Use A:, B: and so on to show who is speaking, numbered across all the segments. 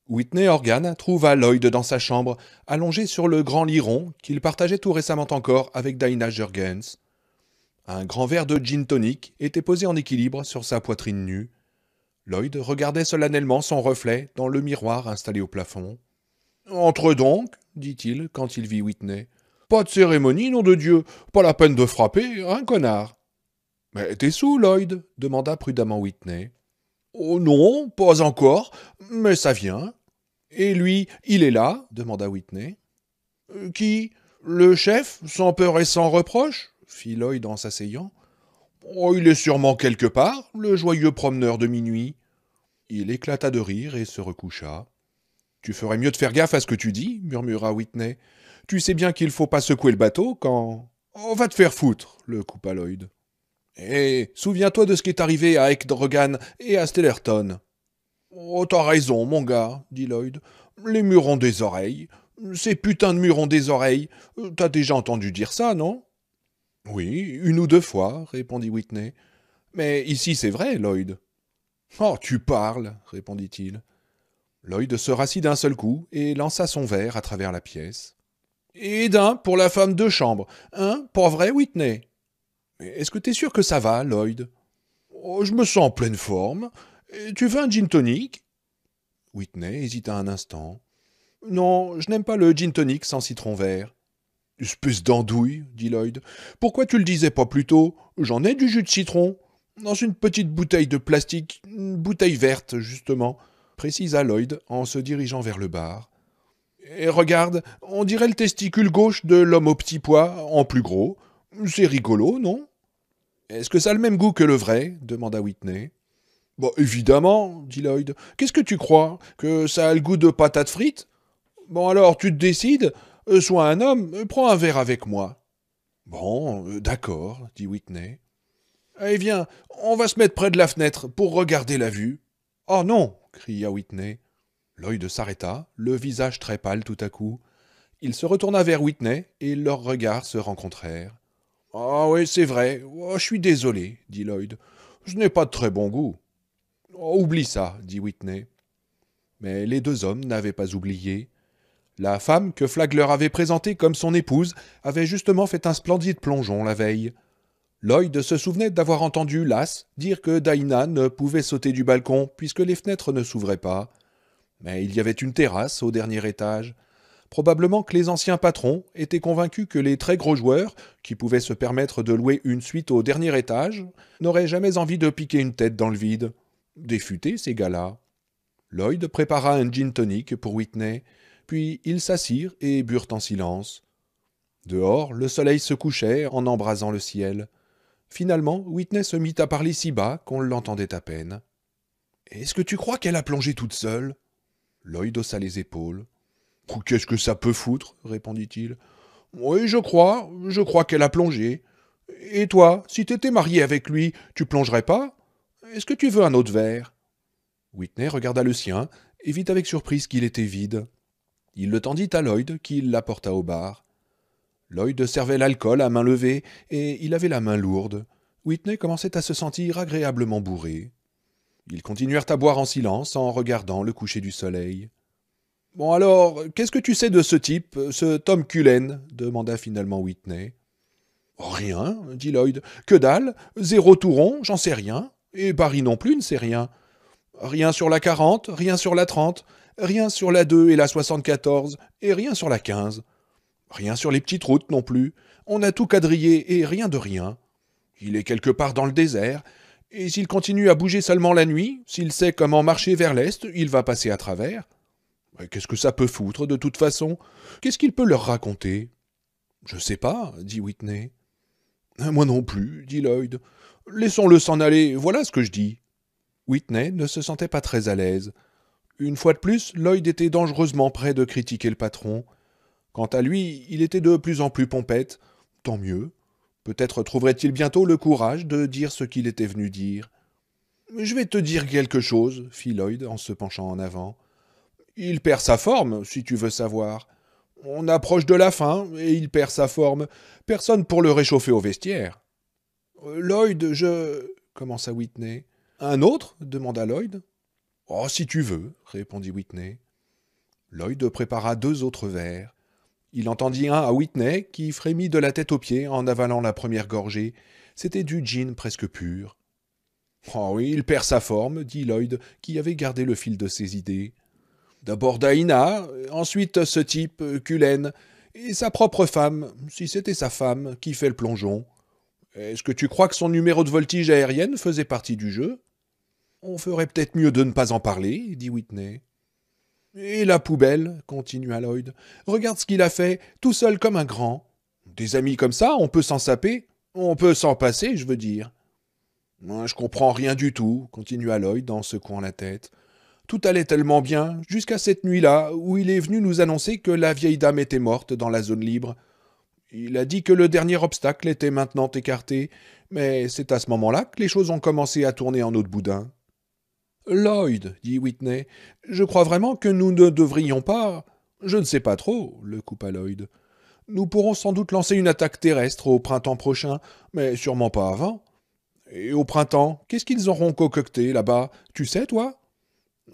A: Whitney Organ trouva Lloyd dans sa chambre, allongé sur le grand lit rond qu'il partageait tout récemment encore avec Dinah Jurgens. Un grand verre de gin tonic était posé en équilibre sur sa poitrine nue. Lloyd regardait solennellement son reflet dans le miroir installé au plafond. Entre donc, dit-il quand il vit Whitney. Pas de cérémonie, nom de Dieu, pas la peine de frapper, un connard. Mais t'es sous, Lloyd demanda prudemment Whitney. Oh non, pas encore, mais ça vient. Et lui, il est là demanda Whitney. Qui? Le chef, sans peur et sans reproche fit Lloyd en s'asseyant. Oh, il est sûrement quelque part, le joyeux promeneur de minuit. Il éclata de rire et se recoucha. Tu ferais mieux de faire gaffe à ce que tu dis, murmura Whitney. Tu sais bien qu'il faut pas secouer le bateau quand. On va te faire foutre, le coupa Lloyd. Et souviens-toi de ce qui est arrivé à Ekdrogan et à Stellerton. Oh, t'as raison, mon gars, dit Lloyd. Les murs ont des oreilles. Ces putains de murs ont des oreilles. T'as déjà entendu dire ça, non? Oui, une ou deux fois, répondit Whitney. Mais ici c'est vrai, Lloyd. Oh, tu parles, répondit-il. Lloyd se rassit d'un seul coup et lança son verre à travers la pièce. Et d'un pour la femme de chambre, hein, pas vrai, Whitney? Est-ce que t'es sûr que ça va, Lloyd? Oh, je me sens en pleine forme. Tu veux un gin tonic? Whitney hésita un instant. Non, je n'aime pas le gin tonic sans citron vert. Espèce d'andouille, dit Lloyd. Pourquoi tu le disais pas plus tôt? J'en ai du jus de citron. Dans une petite bouteille de plastique, une bouteille verte, justement, précisa Lloyd en se dirigeant vers le bar. Et regarde, on dirait le testicule gauche de l'homme au petit pois, en plus gros. C'est rigolo, non? Est-ce que ça a le même goût que le vrai? Demanda Whitney. Bah, évidemment, dit Lloyd. Qu'est-ce que tu crois? Que ça a le goût de patates frites? Bon, alors, tu te décides? Sois un homme, prends un verre avec moi. Bon, d'accord, dit Whitney. Eh viens, on va se mettre près de la fenêtre pour regarder la vue. Oh non, cria Whitney. Lloyd s'arrêta, le visage très pâle tout à coup. Il se retourna vers Whitney et leurs regards se rencontrèrent. Ah oui, c'est vrai. Oh, je suis désolé, dit Lloyd. Je n'ai pas de très bon goût. Oh, oublie ça, dit Whitney. Mais les deux hommes n'avaient pas oublié. La femme que Flagg leur avait présentée comme son épouse avait justement fait un splendide plongeon la veille. Lloyd se souvenait d'avoir entendu Lass dire que Dinah ne pouvait sauter du balcon puisque les fenêtres ne s'ouvraient pas. Mais il y avait une terrasse au dernier étage. Probablement que les anciens patrons étaient convaincus que les très gros joueurs, qui pouvaient se permettre de louer une suite au dernier étage, n'auraient jamais envie de piquer une tête dans le vide. Des futés, ces gars-là. Lloyd prépara un gin tonic pour Whitney, puis ils s'assirent et burent en silence. Dehors, le soleil se couchait en embrasant le ciel. Finalement, Whitney se mit à parler si bas qu'on l'entendait à peine. Est-ce que tu crois qu'elle a plongé toute seule? Lloyd haussa les épaules. Qu'est-ce que ça peut foutre? Répondit-il. Oui, je crois qu'elle a plongé. Et toi, si t'étais marié avec lui, tu plongerais pas? Est-ce que tu veux un autre verre? Whitney regarda le sien et vit avec surprise qu'il était vide. Il le tendit à Lloyd, qui l'apporta au bar. Lloyd servait l'alcool à main levée, et il avait la main lourde. Whitney commençait à se sentir agréablement bourré. Ils continuèrent à boire en silence en regardant le coucher du soleil. Bon alors, qu'est-ce que tu sais de ce type, ce Tom Cullen demanda finalement Whitney. Oh, rien, dit Lloyd. Que dalle, zéro touron, j'en sais rien. Et Barry non plus ne sait rien. Rien sur la 40, rien sur la 30, rien sur la 2 et la 74, et rien sur la 15. Rien sur les petites routes non plus. On a tout quadrillé et rien de rien. Il est quelque part dans le désert, et s'il continue à bouger seulement la nuit, s'il sait comment marcher vers l'est, il va passer à travers. Qu'est-ce que ça peut foutre, de toute façon? Qu'est-ce qu'il peut leur raconter? Je sais pas, dit Whitney. Moi non plus, dit Lloyd. Laissons-le s'en aller, voilà ce que je dis. Whitney ne se sentait pas très à l'aise. Une fois de plus, Lloyd était dangereusement près de critiquer le patron. Quant à lui, il était de plus en plus pompette. Tant mieux. Peut-être trouverait-il bientôt le courage de dire ce qu'il était venu dire. Je vais te dire quelque chose, fit Lloyd en se penchant en avant. Il perd sa forme, si tu veux savoir. On approche de la fin, et il perd sa forme. Personne pour le réchauffer au vestiaire. Lloyd, je... commença Whitney. Un autre demanda Lloyd. Oh, si tu veux, répondit Whitney. Lloyd prépara 2 autres verres. Il entendit un à Whitney, qui frémit de la tête aux pieds en avalant la première gorgée. C'était du gin presque pur. « Oh oui, il perd sa forme, » dit Lloyd, qui avait gardé le fil de ses idées. « D'abord Daïna, ensuite ce type, Cullen, et sa propre femme, si c'était sa femme, qui fait le plongeon. Est-ce que tu crois que son numéro de voltige aérienne faisait partie du jeu ? » « On ferait peut-être mieux de ne pas en parler, » dit Whitney. « Et la poubelle, » continua Lloyd. « Regarde ce qu'il a fait, tout seul comme un grand. Des amis comme ça, on peut s'en saper. On peut s'en passer, je veux dire. » « Je comprends rien du tout, » continua Lloyd en secouant la tête. « Tout allait tellement bien, jusqu'à cette nuit-là, où il est venu nous annoncer que la vieille dame était morte dans la zone libre. Il a dit que le dernier obstacle était maintenant écarté, mais c'est à ce moment-là que les choses ont commencé à tourner en eau de boudin. »« Lloyd, » dit Whitney, « je crois vraiment que nous ne devrions pas... » »« Je ne sais pas trop, » le coupa Lloyd. « Nous pourrons sans doute lancer une attaque terrestre au printemps prochain, mais sûrement pas avant. Et au printemps, qu'est-ce qu'ils auront concocté là-bas, tu sais, toi ?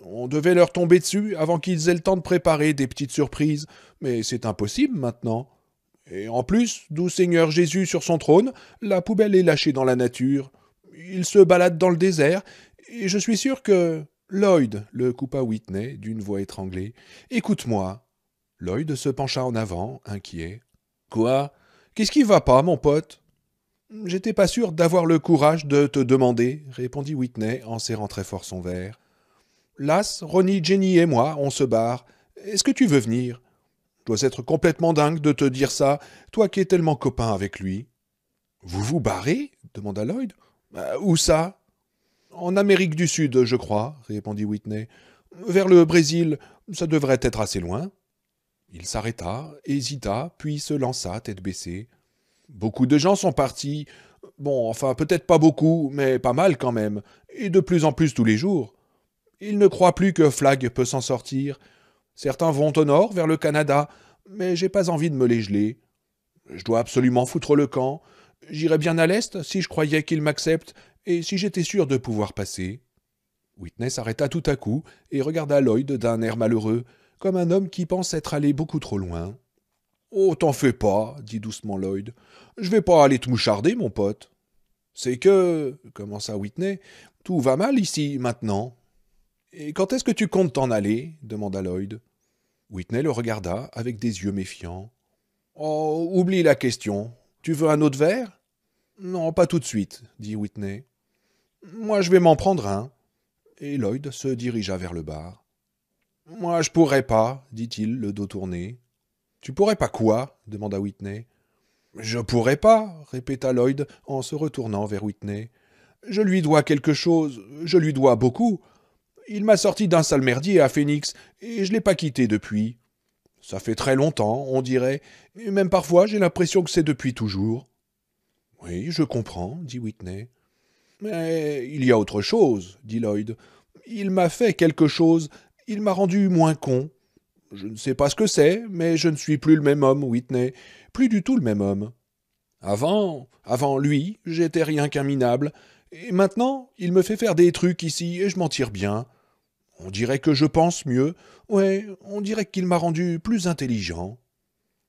A: On devait leur tomber dessus avant qu'ils aient le temps de préparer des petites surprises, mais c'est impossible maintenant. Et en plus, doux Seigneur Jésus sur son trône, la poubelle est lâchée dans la nature. Il se balade dans le désert, et je suis sûr que... » « Lloyd, » le coupa Whitney d'une voix étranglée, « écoute-moi. » Lloyd se pencha en avant, inquiet. « Quoi ? Qu'est-ce qui va pas, mon pote ? » « J'étais pas sûr d'avoir le courage de te demander, » répondit Whitney en serrant très fort son verre. « Lass, Ronnie, Jenny et moi, on se barre. Est-ce que tu veux venir ? Dois être complètement dingue de te dire ça, toi qui es tellement copain avec lui. »« Vous vous barrez ? » demanda Lloyd. « Où ça ? » ?»« En Amérique du Sud, je crois, » répondit Whitney. « Vers le Brésil, ça devrait être assez loin. » Il s'arrêta, hésita, puis se lança, tête baissée. « Beaucoup de gens sont partis. Bon, enfin, peut-être pas beaucoup, mais pas mal quand même, et de plus en plus tous les jours. Ils ne croient plus que Flagg peut s'en sortir. Certains vont au nord, vers le Canada, mais j'ai pas envie de me les geler. Je dois absolument foutre le camp. J'irais bien à l'est si je croyais qu'ils m'acceptent, et si j'étais sûr de pouvoir passer. » Whitney s'arrêta tout à coup et regarda Lloyd d'un air malheureux, comme un homme qui pense être allé beaucoup trop loin. « Oh, t'en fais pas, » dit doucement Lloyd. « Je vais pas aller te moucharder, mon pote. »« C'est que, » commença Whitney, « tout va mal ici, maintenant. »« Et quand est-ce que tu comptes t'en aller ?» demanda Lloyd. Whitney le regarda avec des yeux méfiants. « Oh, oublie la question. Tu veux un autre verre ?»« Non, pas tout de suite, » dit Whitney. « Moi, je vais m'en prendre un. » Et Lloyd se dirigea vers le bar. « Moi, je pourrais pas, » dit-il, le dos tourné. « Tu pourrais pas quoi ?» demanda Whitney. « Je pourrais pas, » répéta Lloyd en se retournant vers Whitney. « Je lui dois quelque chose, je lui dois beaucoup. Il m'a sorti d'un sale merdier à Phoenix, et je l'ai pas quitté depuis. Ça fait très longtemps, on dirait, et même parfois j'ai l'impression que c'est depuis toujours. »« Oui, je comprends, » dit Whitney. « Mais il y a autre chose, » dit Lloyd. « Il m'a fait quelque chose, il m'a rendu moins con. Je ne sais pas ce que c'est, mais je ne suis plus le même homme, Whitney, plus du tout le même homme. Avant lui, j'étais rien qu'un minable, et maintenant, il me fait faire des trucs ici et je m'en tire bien. On dirait que je pense mieux, ouais, on dirait qu'il m'a rendu plus intelligent. »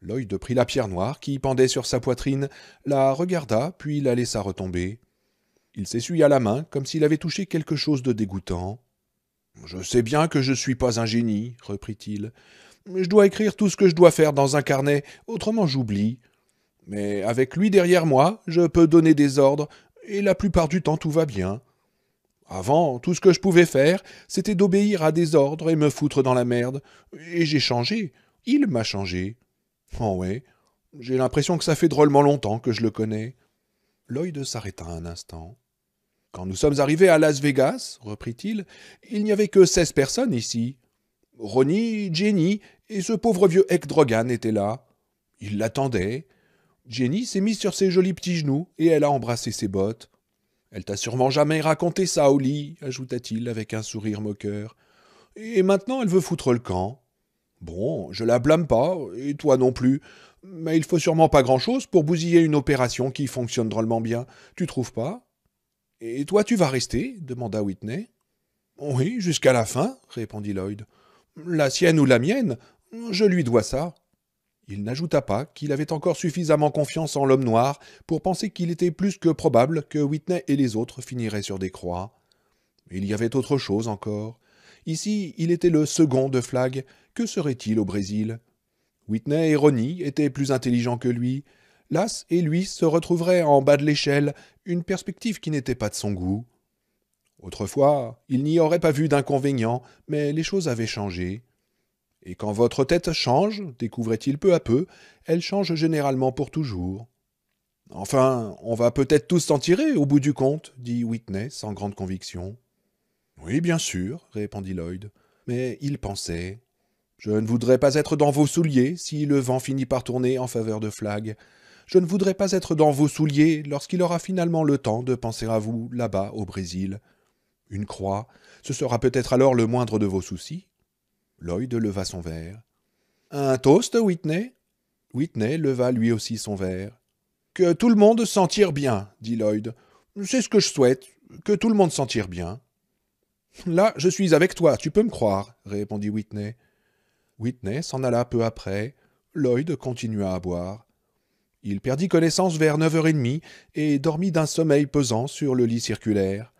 A: Lloyd prit la pierre noire qui pendait sur sa poitrine, la regarda, puis la laissa retomber. Il s'essuya la main comme s'il avait touché quelque chose de dégoûtant. « Je sais bien que je suis pas un génie, » reprit-il. « Je dois écrire tout ce que je dois faire dans un carnet, autrement j'oublie. Mais avec lui derrière moi, je peux donner des ordres, et la plupart du temps tout va bien. Avant, tout ce que je pouvais faire, c'était d'obéir à des ordres et me foutre dans la merde. Et j'ai changé. Il m'a changé. Oh ouais, j'ai l'impression que ça fait drôlement longtemps que je le connais. » Lloyd s'arrêta un instant. « Quand nous sommes arrivés à Las Vegas, reprit-il, il n'y avait que 16 personnes ici. Ronnie, Jenny et ce pauvre vieux Ekdrogan étaient là. Ils l'attendaient. Jenny s'est mise sur ses jolis petits genoux et elle a embrassé ses bottes. Elle t'a sûrement jamais raconté ça au lit, ajouta-t-il avec un sourire moqueur. Et maintenant elle veut foutre le camp. Bon, je la blâme pas, et toi non plus, mais il faut sûrement pas grand-chose pour bousiller une opération qui fonctionne drôlement bien, tu trouves pas ? » « Et toi tu vas rester ? » demanda Whitney. « Oui, jusqu'à la fin, » répondit Lloyd. La sienne ou la mienne, je lui dois ça. Il n'ajouta pas qu'il avait encore suffisamment confiance en l'homme noir pour penser qu'il était plus que probable que Whitney et les autres finiraient sur des croix. Il y avait autre chose encore. Ici, il était le second de Flagg. Que serait-il au Brésil? Whitney et Ronnie étaient plus intelligents que lui. Lass et lui se retrouveraient en bas de l'échelle, une perspective qui n'était pas de son goût. Autrefois, il n'y aurait pas vu d'inconvénient, mais les choses avaient changé. Et quand votre tête change, découvrait-il peu à peu, elle change généralement pour toujours. Enfin, on va peut-être tous s'en tirer au bout du compte, dit Whitney sans grande conviction. Oui, bien sûr, répondit Lloyd, mais il pensait. Je ne voudrais pas être dans vos souliers si le vent finit par tourner en faveur de Flagg. Je ne voudrais pas être dans vos souliers lorsqu'il aura finalement le temps de penser à vous là-bas au Brésil. Une croix, ce sera peut-être alors le moindre de vos soucis. Lloyd leva son verre. Un toast, Whitney? Whitney leva lui aussi son verre. Que tout le monde s'en tire bien, dit Lloyd. C'est ce que je souhaite, que tout le monde s'en tire bien. Là, je suis avec toi, tu peux me croire, répondit Whitney. Whitney s'en alla peu après. Lloyd continua à boire. Il perdit connaissance vers 9h30 et dormit d'un sommeil pesant sur le lit circulaire.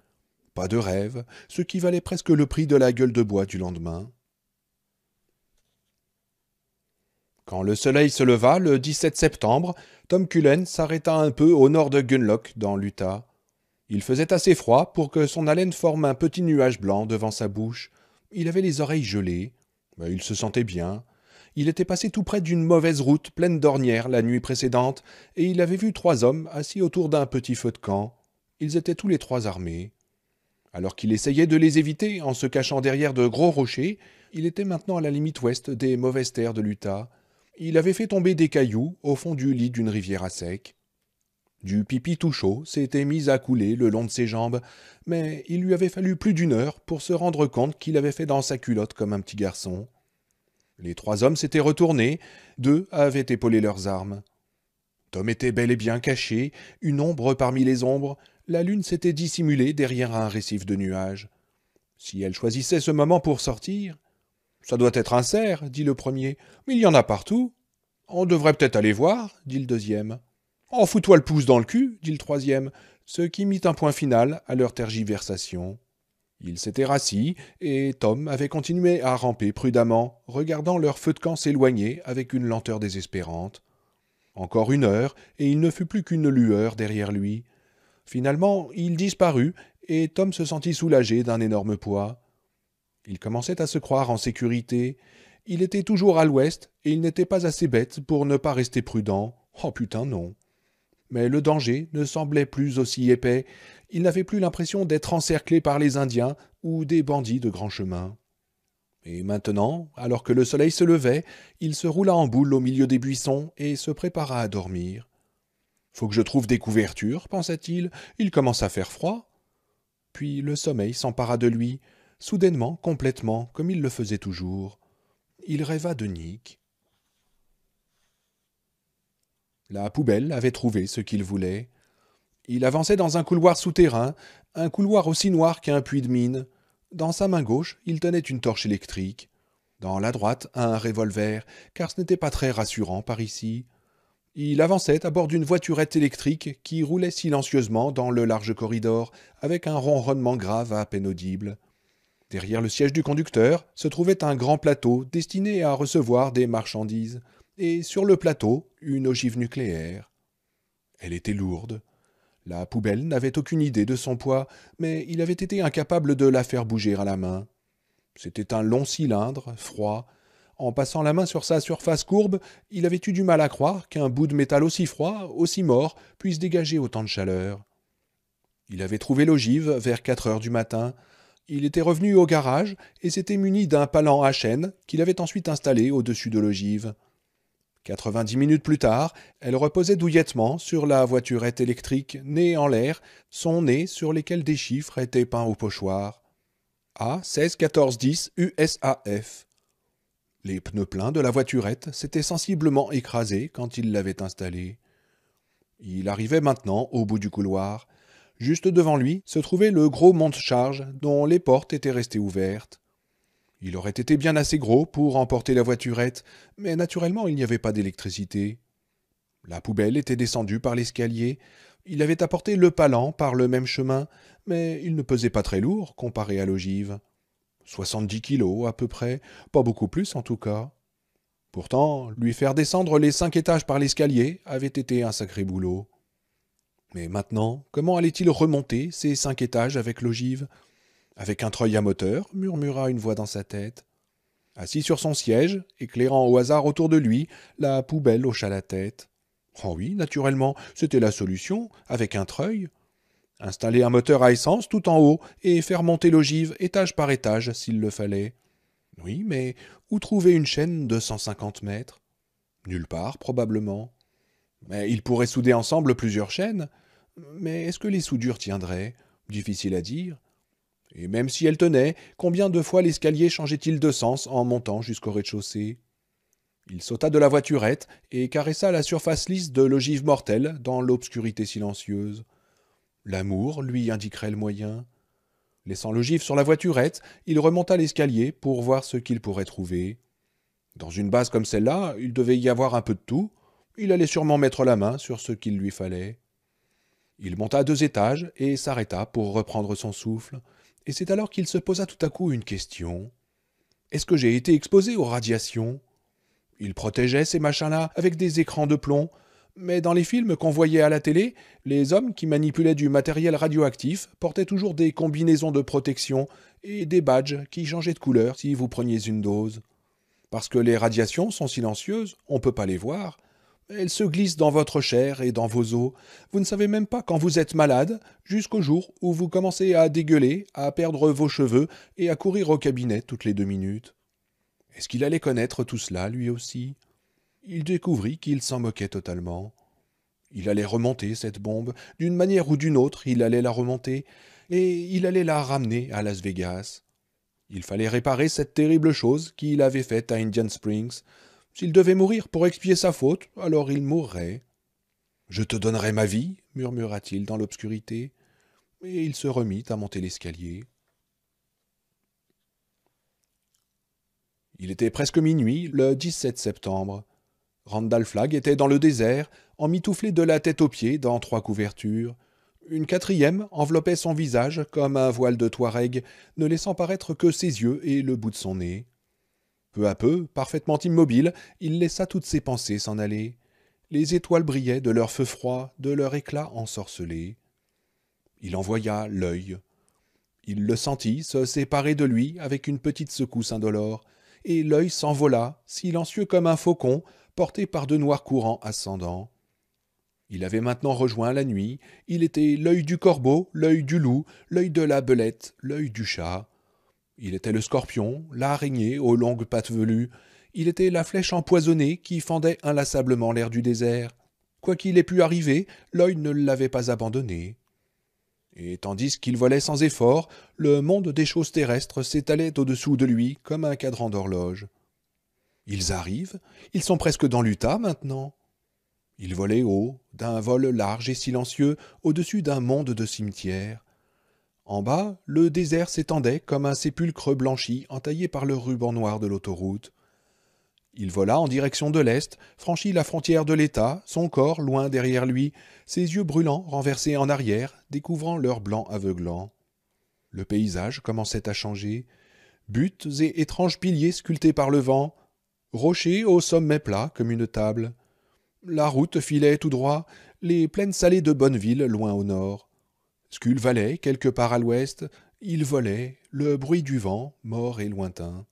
A: Pas de rêve, ce qui valait presque le prix de la gueule de bois du lendemain. Quand le soleil se leva le 17 septembre, Tom Cullen s'arrêta un peu au nord de Gunlock, dans l'Utah. Il faisait assez froid pour que son haleine forme un petit nuage blanc devant sa bouche. Il avait les oreilles gelées, mais il se sentait bien. Il était passé tout près d'une mauvaise route pleine d'ornières la nuit précédente, et il avait vu 3 hommes assis autour d'un petit feu de camp. Ils étaient tous les 3 armés. Alors qu'il essayait de les éviter en se cachant derrière de gros rochers, il était maintenant à la limite ouest des mauvaises terres de l'Utah. Il avait fait tomber des cailloux au fond du lit d'une rivière à sec. Du pipi tout chaud s'était mis à couler le long de ses jambes, mais il lui avait fallu plus d'1 heure pour se rendre compte qu'il avait fait dans sa culotte comme un petit garçon. Les 3 hommes s'étaient retournés, 2 avaient épaulé leurs armes. Tom était bel et bien caché, une ombre parmi les ombres, la lune s'était dissimulée derrière un récif de nuages. Si elle choisissait ce moment pour sortir... Ça doit être un cerf, dit le premier, mais il y en a partout. On devrait peut-être aller voir, dit le deuxième. Oh, fous-toi le pouce dans le cul, dit le troisième, ce qui mit un point final à leur tergiversation. Ils s'étaient rassis, et Tom avait continué à ramper prudemment, regardant leur feu de camp s'éloigner avec une lenteur désespérante. Encore 1 heure, et il ne fut plus qu'une lueur derrière lui. Finalement, il disparut, et Tom se sentit soulagé d'un énorme poids. Il commençait à se croire en sécurité. Il était toujours à l'ouest, et il n'était pas assez bête pour ne pas rester prudent. Oh putain, non. Mais le danger ne semblait plus aussi épais. Il n'avait plus l'impression d'être encerclé par les Indiens ou des bandits de grand chemin. Et maintenant, alors que le soleil se levait, il se roula en boule au milieu des buissons et se prépara à dormir. « Faut que je trouve des couvertures, pensa-t-il. Il commence à faire froid. » Puis le sommeil s'empara de lui, soudainement, complètement, comme il le faisait toujours. Il rêva de Nick. La poubelle avait trouvé ce qu'il voulait. Il avançait dans un couloir souterrain, un couloir aussi noir qu'un puits de mine. Dans sa main gauche, il tenait une torche électrique. Dans la droite, un revolver, car ce n'était pas très rassurant par ici. Il avançait à bord d'une voiturette électrique qui roulait silencieusement dans le large corridor, avec un ronronnement grave à peine audible. Derrière le siège du conducteur se trouvait un grand plateau destiné à recevoir des marchandises, et sur le plateau, une ogive nucléaire. Elle était lourde. La poubelle n'avait aucune idée de son poids, mais il avait été incapable de la faire bouger à la main. C'était un long cylindre, froid. En passant la main sur sa surface courbe, il avait eu du mal à croire qu'un bout de métal aussi froid, aussi mort, puisse dégager autant de chaleur. Il avait trouvé l'ogive vers 4 heures du matin. Il était revenu au garage et s'était muni d'un palan à chaîne qu'il avait ensuite installé au-dessus de l'ogive. 90 minutes plus tard, elle reposait douillettement sur la voiturette électrique, nez en l'air, son nez sur lesquels des chiffres étaient peints au pochoir. A 16 14 10 USAF. Les pneus pleins de la voiturette s'étaient sensiblement écrasés quand il l'avait installée. Il arrivait maintenant au bout du couloir. Juste devant lui se trouvait le gros monte-charge dont les portes étaient restées ouvertes. Il aurait été bien assez gros pour emporter la voiturette, mais naturellement il n'y avait pas d'électricité. La poubelle était descendue par l'escalier. Il avait apporté le palan par le même chemin, mais il ne pesait pas très lourd comparé à l'ogive. 70 kilos à peu près, pas beaucoup plus en tout cas. Pourtant, lui faire descendre les 5 étages par l'escalier avait été un sacré boulot. Mais maintenant, comment allait-il remonter ces 5 étages avec l'ogive? Avec un treuil à moteur, murmura une voix dans sa tête. Assis sur son siège, éclairant au hasard autour de lui, la poubelle hocha la tête. Oh oui, naturellement, c'était la solution, avec un treuil. Installer un moteur à essence tout en haut et faire monter l'ogive étage par étage s'il le fallait. Oui, mais où trouver une chaîne de 150 mètres? Nulle part, probablement. Mais il pourrait souder ensemble plusieurs chaînes. Mais est-ce que les soudures tiendraient? Difficile à dire. Et même si elles tenaient, combien de fois l'escalier changeait-il de sens en montant jusqu'au rez-de-chaussée? Il sauta de la voiturette et caressa la surface lisse de l'ogive mortelle dans l'obscurité silencieuse. L'amour lui indiquerait le moyen. Laissant l'ogive sur la voiturette, il remonta l'escalier pour voir ce qu'il pourrait trouver. Dans une base comme celle-là, il devait y avoir un peu de tout. Il allait sûrement mettre la main sur ce qu'il lui fallait. Il monta 2 étages et s'arrêta pour reprendre son souffle. Et c'est alors qu'il se posa tout à coup une question. Est-ce que j'ai été exposé aux radiations? Il protégeait ces machins-là avec des écrans de plomb, mais dans les films qu'on voyait à la télé, les hommes qui manipulaient du matériel radioactif portaient toujours des combinaisons de protection et des badges qui changeaient de couleur si vous preniez une dose. Parce que les radiations sont silencieuses, on ne peut pas les voir. Elles se glissent dans votre chair et dans vos os. Vous ne savez même pas quand vous êtes malade, jusqu'au jour où vous commencez à dégueuler, à perdre vos cheveux et à courir au cabinet toutes les 2 minutes. Est-ce qu'il allait connaître tout cela, lui aussi? Il découvrit qu'il s'en moquait totalement. Il allait remonter cette bombe, d'une manière ou d'une autre, il allait la remonter, et il allait la ramener à Las Vegas. Il fallait réparer cette terrible chose qu'il avait faite à Indian Springs. S'il devait mourir pour expier sa faute, alors il mourrait. « Je te donnerai ma vie » murmura-t-il dans l'obscurité, et il se remit à monter l'escalier. Il était presque minuit, le 17 septembre. Randall Flagg était dans le désert, emmitouflé de la tête aux pieds dans 3 couvertures. Une 4e enveloppait son visage comme un voile de Touareg, ne laissant paraître que ses yeux et le bout de son nez. Peu à peu, parfaitement immobile, il laissa toutes ses pensées s'en aller. Les étoiles brillaient de leur feu froid, de leur éclat ensorcelé. Il envoya l'œil. Il le sentit se séparer de lui avec une petite secousse indolore, et l'œil s'envola, silencieux comme un faucon, porté par de noirs courants ascendants. Il avait maintenant rejoint la nuit, il était l'œil du corbeau, l'œil du loup, l'œil de la belette, l'œil du chat. Il était le scorpion, l'araignée aux longues pattes velues, il était la flèche empoisonnée qui fendait inlassablement l'air du désert. Quoi qu'il ait pu arriver, l'œil ne l'avait pas abandonné. Et tandis qu'il volait sans effort, le monde des choses terrestres s'étalait au-dessous de lui comme un cadran d'horloge. Ils arrivent, ils sont presque dans l'Utah maintenant. Il volait haut, d'un vol large et silencieux, au-dessus d'un monde de cimetières. En bas, le désert s'étendait comme un sépulcre blanchi entaillé par le ruban noir de l'autoroute. Il vola en direction de l'est, franchit la frontière de l'État, son corps loin derrière lui, ses yeux brûlants renversés en arrière, découvrant leur blanc aveuglant. Le paysage commençait à changer. Buttes et étranges piliers sculptés par le vent, rochers au sommet plat comme une table. La route filait tout droit, les plaines salées de Bonneville loin au nord. Skull Valley, quelque part à l'ouest, il volait, le bruit du vent, mort et lointain.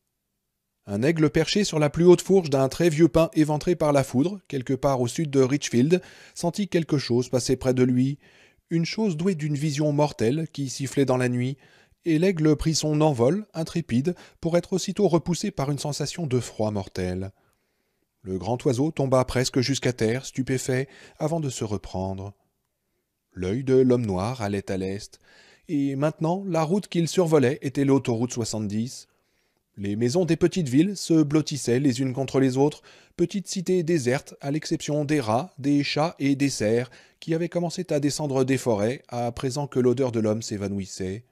A: Un aigle perché sur la plus haute fourche d'un très vieux pin éventré par la foudre, quelque part au sud de Richfield, sentit quelque chose passer près de lui, une chose douée d'une vision mortelle qui sifflait dans la nuit, et l'aigle prit son envol, intrépide, pour être aussitôt repoussé par une sensation de froid mortel. Le grand oiseau tomba presque jusqu'à terre, stupéfait, avant de se reprendre. L'œil de l'homme noir allait à l'est, et maintenant la route qu'il survolait était l'autoroute 70. Les maisons des petites villes se blottissaient les unes contre les autres, petites cités désertes à l'exception des rats, des chats et des cerfs qui avaient commencé à descendre des forêts à présent que l'odeur de l'homme s'évanouissait.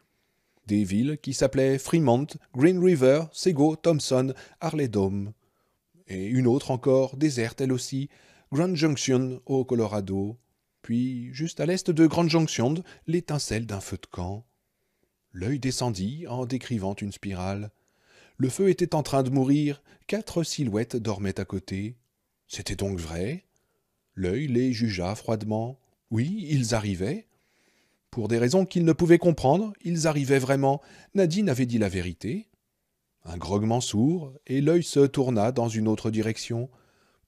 A: Des villes qui s'appelaient Fremont, Green River, Sego, Thompson, Harley-Dome. Et une autre encore, déserte elle aussi, Grand Junction au Colorado. Puis, juste à l'est de Grand Junction, l'étincelle d'un feu de camp. L'œil descendit en décrivant une spirale. Le feu était en train de mourir, 4 silhouettes dormaient à côté. C'était donc vrai? L'œil les jugea froidement. Oui, ils arrivaient. Pour des raisons qu'il ne pouvait comprendre, ils arrivaient vraiment. Nadine avait dit la vérité. Un grognement sourd, et l'œil se tourna dans une autre direction.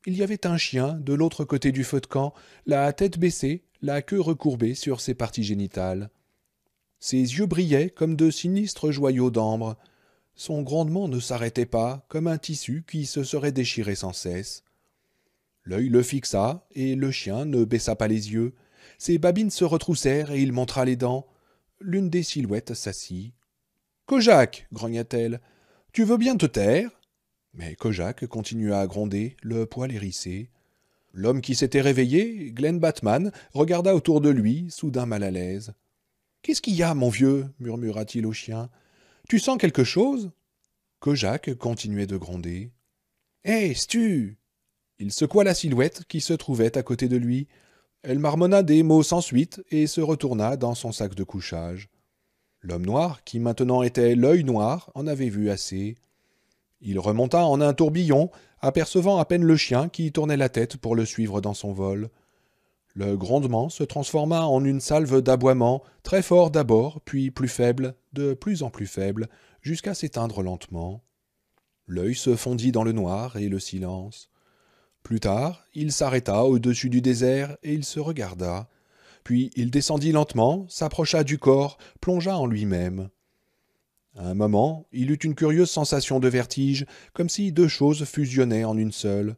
A: Il y avait un chien de l'autre côté du feu de camp, la tête baissée, la queue recourbée sur ses parties génitales. Ses yeux brillaient comme de sinistres joyaux d'ambre. Son grondement ne s'arrêtait pas, comme un tissu qui se serait déchiré sans cesse. L'œil le fixa, et le chien ne baissa pas les yeux. Ses babines se retroussèrent, et il montra les dents. L'une des silhouettes s'assit. « Kojak !» grogna-t-elle. « Tu veux bien te taire ?» Mais Kojak continua à gronder, le poil hérissé. L'homme qui s'était réveillé, Glenn Batman, regarda autour de lui, soudain mal à l'aise. « Qu'est-ce qu'il y a, mon vieux ?» murmura-t-il au chien. « Tu sens quelque chose ?» Kojak continuait de gronder. « Hé, Stu !» Il secoua la silhouette qui se trouvait à côté de lui. Elle marmonna des mots sans suite et se retourna dans son sac de couchage. L'homme noir, qui maintenant était l'œil noir, en avait vu assez. Il remonta en un tourbillon, apercevant à peine le chien qui tournait la tête pour le suivre dans son vol. Le grondement se transforma en une salve d'aboiements, très fort d'abord, puis plus faible, de plus en plus faible, jusqu'à s'éteindre lentement. L'œil se fondit dans le noir et le silence. Plus tard, il s'arrêta au-dessus du désert et il se regarda. Puis il descendit lentement, s'approcha du corps, plongea en lui-même. À un moment, il eut une curieuse sensation de vertige, comme si 2 choses fusionnaient en une seule.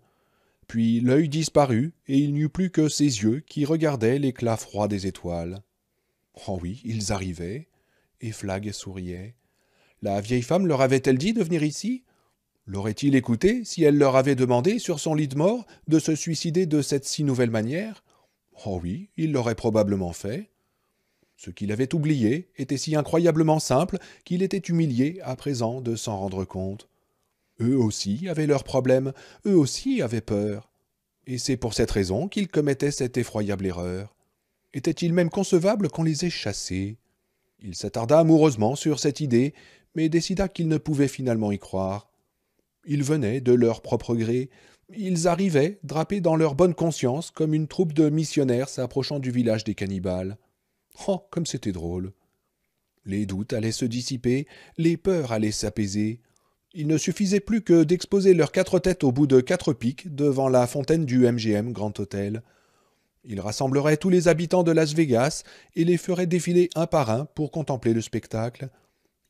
A: Puis l'œil disparut, et il n'y eut plus que ses yeux qui regardaient l'éclat froid des étoiles. Oh oui, ils arrivaient, et Flag souriait. La vieille femme leur avait-elle dit de venir ici ? L'aurait-il écouté si elle leur avait demandé, sur son lit de mort, de se suicider de cette si nouvelle manière ? Oh oui, il l'aurait probablement fait. Ce qu'il avait oublié était si incroyablement simple qu'il était humilié à présent de s'en rendre compte. Eux aussi avaient leurs problèmes, eux aussi avaient peur. Et c'est pour cette raison qu'ils commettaient cette effroyable erreur. Était-il même concevable qu'on les ait chassés ? Il s'attarda amoureusement sur cette idée, mais décida qu'il ne pouvait finalement y croire. Ils venaient de leur propre gré, ils arrivaient, drapés dans leur bonne conscience, comme une troupe de missionnaires s'approchant du village des cannibales. Oh, comme c'était drôle. Les doutes allaient se dissiper, les peurs allaient s'apaiser. Il ne suffisait plus que d'exposer leurs 4 têtes au bout de 4 pics devant la fontaine du MGM Grand Hotel. Ils rassembleraient tous les habitants de Las Vegas et les feraient défiler un par un pour contempler le spectacle.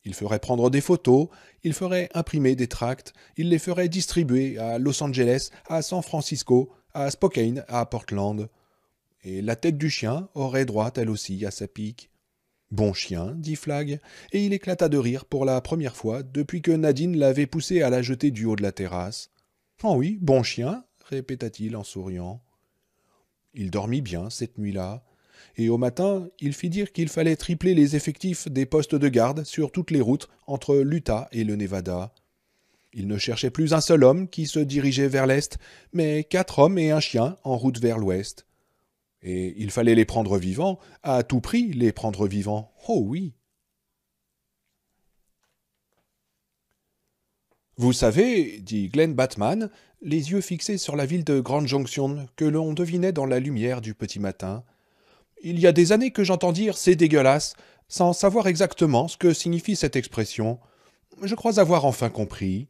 A: Ils feraient prendre des photos, ils feraient imprimer des tracts, ils les feraient distribuer à Los Angeles, à San Francisco, à Spokane, à Portland. Et la tête du chien aurait droit elle aussi à sa pique. « Bon chien, dit Flag, et il éclata de rire pour la première fois depuis que Nadine l'avait poussé à la jeter du haut de la terrasse. « Oh oui, bon chien, répéta-t-il en souriant. Il dormit bien cette nuit-là, et au matin, il fit dire qu'il fallait tripler les effectifs des postes de garde sur toutes les routes entre l'Utah et le Nevada. Il ne cherchait plus un seul homme qui se dirigeait vers l'est, mais 4 hommes et un chien en route vers l'ouest. Et il fallait les prendre vivants, à tout prix les prendre vivants. Oh oui. Vous savez, dit Glenn Batman, les yeux fixés sur la ville de Grand Junction que l'on devinait dans la lumière du petit matin. Il y a des années que j'entends dire « c'est dégueulasse », sans savoir exactement ce que signifie cette expression. Je crois avoir enfin compris.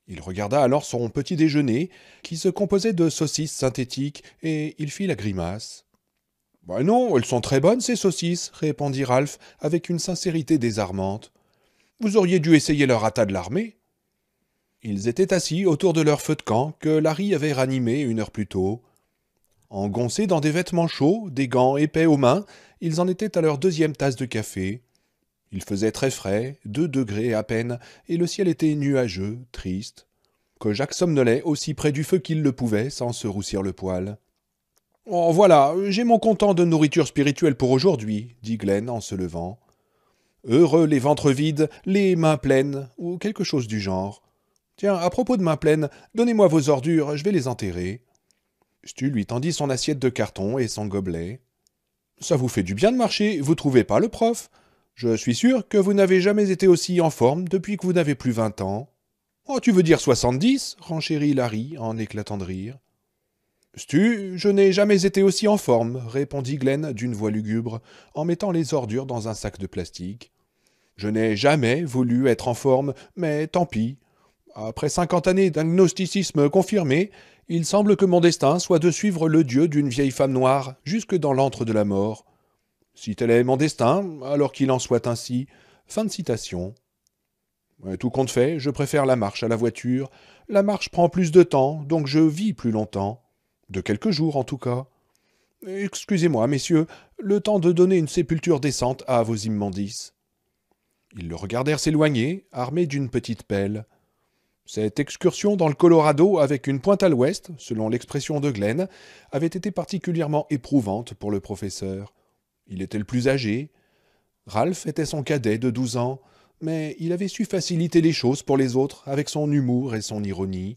A: Il regarda alors son petit déjeuner, qui se composait de saucisses synthétiques, et il fit la grimace. « Ben non, elles sont très bonnes, ces saucisses, » répondit Ralph, avec une sincérité désarmante. « Vous auriez dû essayer leur rata de l'armée. » Ils étaient assis autour de leur feu de camp, que Larry avait ranimé 1 heure plus tôt. Engoncés dans des vêtements chauds, des gants épais aux mains, ils en étaient à leur 2e tasse de café. Il faisait très frais, 2 degrés à peine, et le ciel était nuageux, triste. Kojak somnolait aussi près du feu qu'il le pouvait, sans se roussir le poil. « Oh, voilà, j'ai mon comptant de nourriture spirituelle pour aujourd'hui, » dit Glenn en se levant. Heureux les ventres vides, les mains pleines, ou quelque chose du genre. Tiens, à propos de mains pleines, donnez-moi vos ordures, je vais les enterrer. Stu lui tendit son assiette de carton et son gobelet. Ça vous fait du bien de marcher, vous trouvez pas le prof? Je suis sûr que vous n'avez jamais été aussi en forme depuis que vous n'avez plus 20 ans. Oh, tu veux dire 70? Renchérit Larry en éclatant de rire. Stu, je n'ai jamais été aussi en forme, répondit Glenn d'une voix lugubre, en mettant les ordures dans un sac de plastique. Je n'ai jamais voulu être en forme, mais tant pis. Après 50 années d'agnosticisme confirmé, il semble que mon destin soit de suivre le dieu d'une vieille femme noire jusque dans l'antre de la mort. Si tel est mon destin, alors qu'il en soit ainsi. Fin de citation. Tout compte fait, je préfère la marche à la voiture. La marche prend plus de temps, donc je vis plus longtemps. De quelques jours en tout cas. Excusez-moi, messieurs, le temps de donner une sépulture décente à vos immondices. Ils le regardèrent s'éloigner, armé d'une petite pelle. Cette excursion dans le Colorado avec une pointe à l'ouest, selon l'expression de Glenn, avait été particulièrement éprouvante pour le professeur. Il était le plus âgé. Ralph était son cadet de 12 ans, mais il avait su faciliter les choses pour les autres avec son humour et son ironie.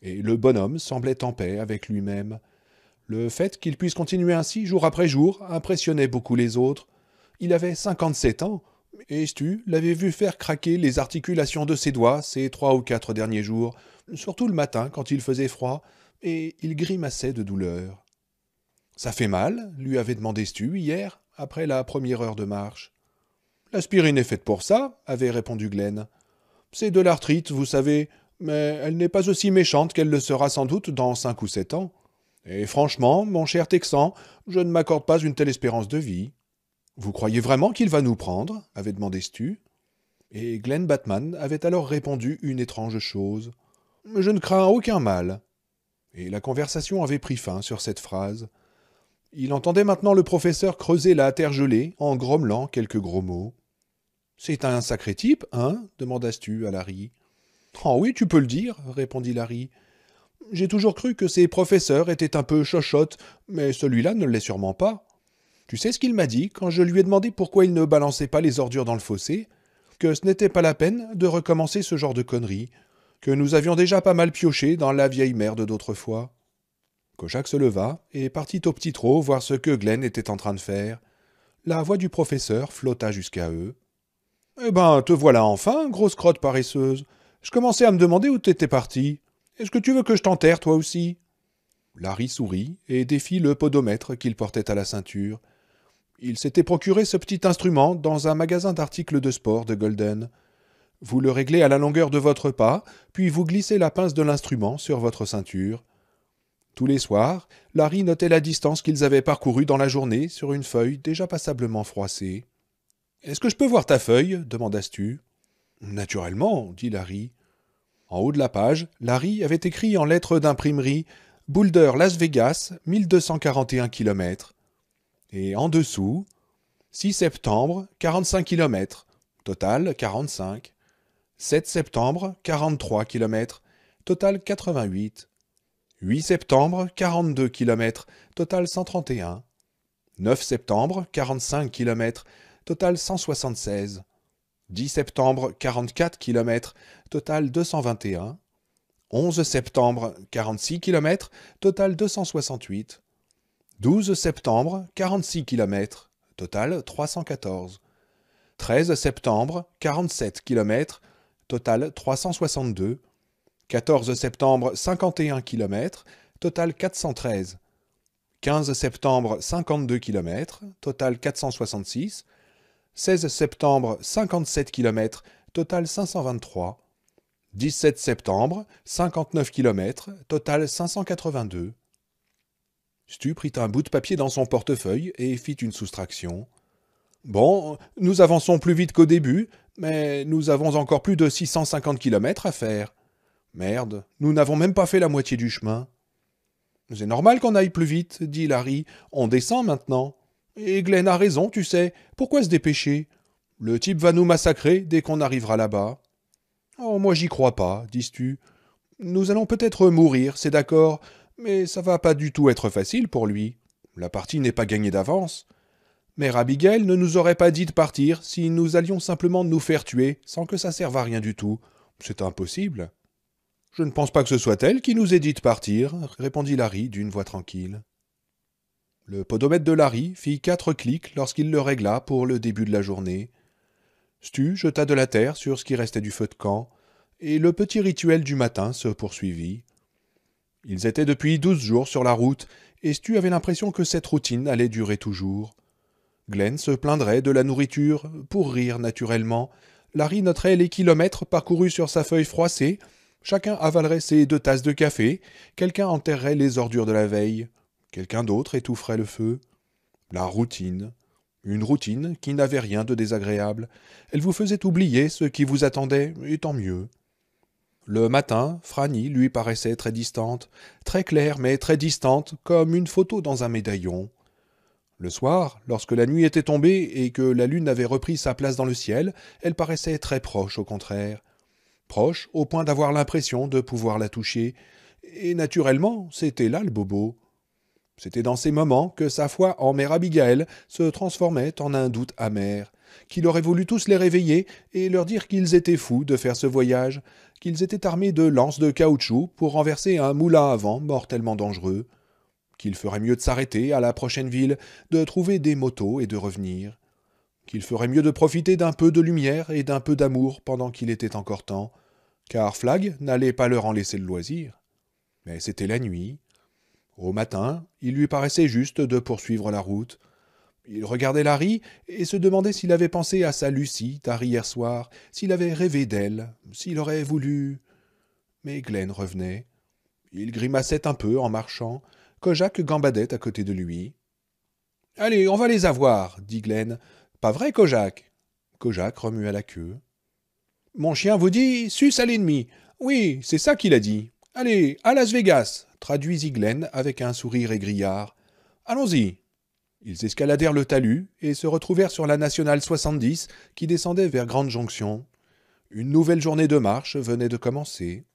A: Et le bonhomme semblait en paix avec lui-même. Le fait qu'il puisse continuer ainsi jour après jour impressionnait beaucoup les autres. Il avait 57 ans, et Stu l'avait vu faire craquer les articulations de ses doigts ces 3 ou 4 derniers jours, surtout le matin quand il faisait froid, et il grimaçait de douleur. « Ça fait mal ?» lui avait demandé Stu hier, après la première heure de marche. « L'aspirine est faite pour ça » avait répondu Glenn. « C'est de l'arthrite, vous savez, mais elle n'est pas aussi méchante qu'elle le sera sans doute dans 5 ou 7 ans. Et franchement, mon cher Texan, je ne m'accorde pas une telle espérance de vie. »« Vous croyez vraiment qu'il va nous prendre ?» avait demandé Stu. Et Glenn Batman avait alors répondu une étrange chose. « Je ne crains aucun mal. » Et la conversation avait pris fin sur cette phrase. Il entendait maintenant le professeur creuser la terre gelée en grommelant quelques gros mots. « C'est un sacré type, hein ?» demanda Stu à Larry. « Oh oui, tu peux le dire, » répondit Larry. « J'ai toujours cru que ces professeurs étaient un peu chochottes, mais celui-là ne l'est sûrement pas. Tu sais ce qu'il m'a dit quand je lui ai demandé pourquoi il ne balançait pas les ordures dans le fossé? Que ce n'était pas la peine de recommencer ce genre de conneries, que nous avions déjà pas mal pioché dans la vieille merde d'autrefois. » Kojak se leva et partit au petit trot voir ce que Glenn était en train de faire. La voix du professeur flotta jusqu'à eux. « Eh ben, te voilà enfin, grosse crotte paresseuse. Je commençais à me demander où t'étais parti. Est-ce que tu veux que je t'enterre, toi aussi ?» Larry sourit et défit le podomètre qu'il portait à la ceinture. Il s'était procuré ce petit instrument dans un magasin d'articles de sport de Golden. Vous le réglez à la longueur de votre pas, puis vous glissez la pince de l'instrument sur votre ceinture. Tous les soirs, Larry notait la distance qu'ils avaient parcourue dans la journée sur une feuille déjà passablement froissée. « Est-ce que je peux voir ta feuille ?» demanda Stu. « Naturellement, » dit Larry. En haut de la page, Larry avait écrit en lettres d'imprimerie « Boulder, Las Vegas, 1241 km ». Et en dessous, « 6 septembre, 45 km, total 45. 7 septembre, 43 km, total 88. 8 septembre, 42 km, total 131. 9 septembre, 45 km, total 176. 10 septembre, 44 km, total 221. 11 septembre, 46 km, total 268. 12 septembre, 46 km, total 314. 13 septembre, 47 km, total 362. 14 septembre, 51 km, total 413. 15 septembre, 52 km, total 466. 16 septembre, 57 km, total 523. 17 septembre, 59 km, total 582. Stu prit un bout de papier dans son portefeuille et fit une soustraction. « Bon, nous avançons plus vite qu'au début, mais nous avons encore plus de 650 km à faire. Merde, nous n'avons même pas fait la moitié du chemin. »« C'est normal qu'on aille plus vite, » dit Larry. « On descend maintenant. Et Glenn a raison, tu sais. Pourquoi se dépêcher? Le type va nous massacrer dès qu'on arrivera là-bas. »« Oh, moi j'y crois pas, » dit Stu. « Nous allons peut-être mourir, c'est d'accord, mais ça va pas du tout être facile pour lui. La partie n'est pas gagnée d'avance. Mère Abigail ne nous aurait pas dit de partir si nous allions simplement nous faire tuer sans que ça serve à rien du tout. C'est impossible. Je ne pense pas que ce soit elle qui nous ait dit de partir, répondit Larry d'une voix tranquille. Le podomètre de Larry fit 4 clics lorsqu'il le régla pour le début de la journée. Stu jeta de la terre sur ce qui restait du feu de camp, et le petit rituel du matin se poursuivit. Ils étaient depuis 12 jours sur la route, et Stu avait l'impression que cette routine allait durer toujours. Glenn se plaindrait de la nourriture, pour rire naturellement. Larry noterait les kilomètres parcourus sur sa feuille froissée. Chacun avalerait ses 2 tasses de café. Quelqu'un enterrerait les ordures de la veille. Quelqu'un d'autre étoufferait le feu. La routine. Une routine qui n'avait rien de désagréable. Elle vous faisait oublier ce qui vous attendait, et tant mieux. Le matin, Franny lui paraissait très distante, très claire mais très distante, comme une photo dans un médaillon. Le soir, lorsque la nuit était tombée et que la lune avait repris sa place dans le ciel, elle paraissait très proche au contraire. Proche au point d'avoir l'impression de pouvoir la toucher. Et naturellement, c'était là le bobo. C'était dans ces moments que sa foi en Mère Abigail se transformait en un doute amer, qu'il aurait voulu tous les réveiller et leur dire qu'ils étaient fous de faire ce voyage, qu'ils étaient armés de lances de caoutchouc pour renverser un moulin à vent mortellement dangereux, qu'il ferait mieux de s'arrêter à la prochaine ville, de trouver des motos et de revenir, qu'il ferait mieux de profiter d'un peu de lumière et d'un peu d'amour pendant qu'il était encore temps, car Flag n'allait pas leur en laisser le loisir. Mais c'était la nuit. Au matin, il lui paraissait juste de poursuivre la route. Il regardait Larry et se demandait s'il avait pensé à sa Lucie tard hier soir, s'il avait rêvé d'elle, s'il aurait voulu... Mais Glenn revenait. Il grimaçait un peu en marchant. Kojak gambadait à côté de lui. « Allez, on va les avoir, dit Glenn. Pas vrai, Kojak ?» Kojak remua la queue. « Mon chien vous dit, suce à l'ennemi. Oui, c'est ça qu'il a dit. Allez, à Las Vegas, traduisit Glenn avec un sourire égrillard. Allons-y. » Ils escaladèrent le talus et se retrouvèrent sur la nationale 70 qui descendait vers Grande Jonction. Une nouvelle journée de marche venait de commencer.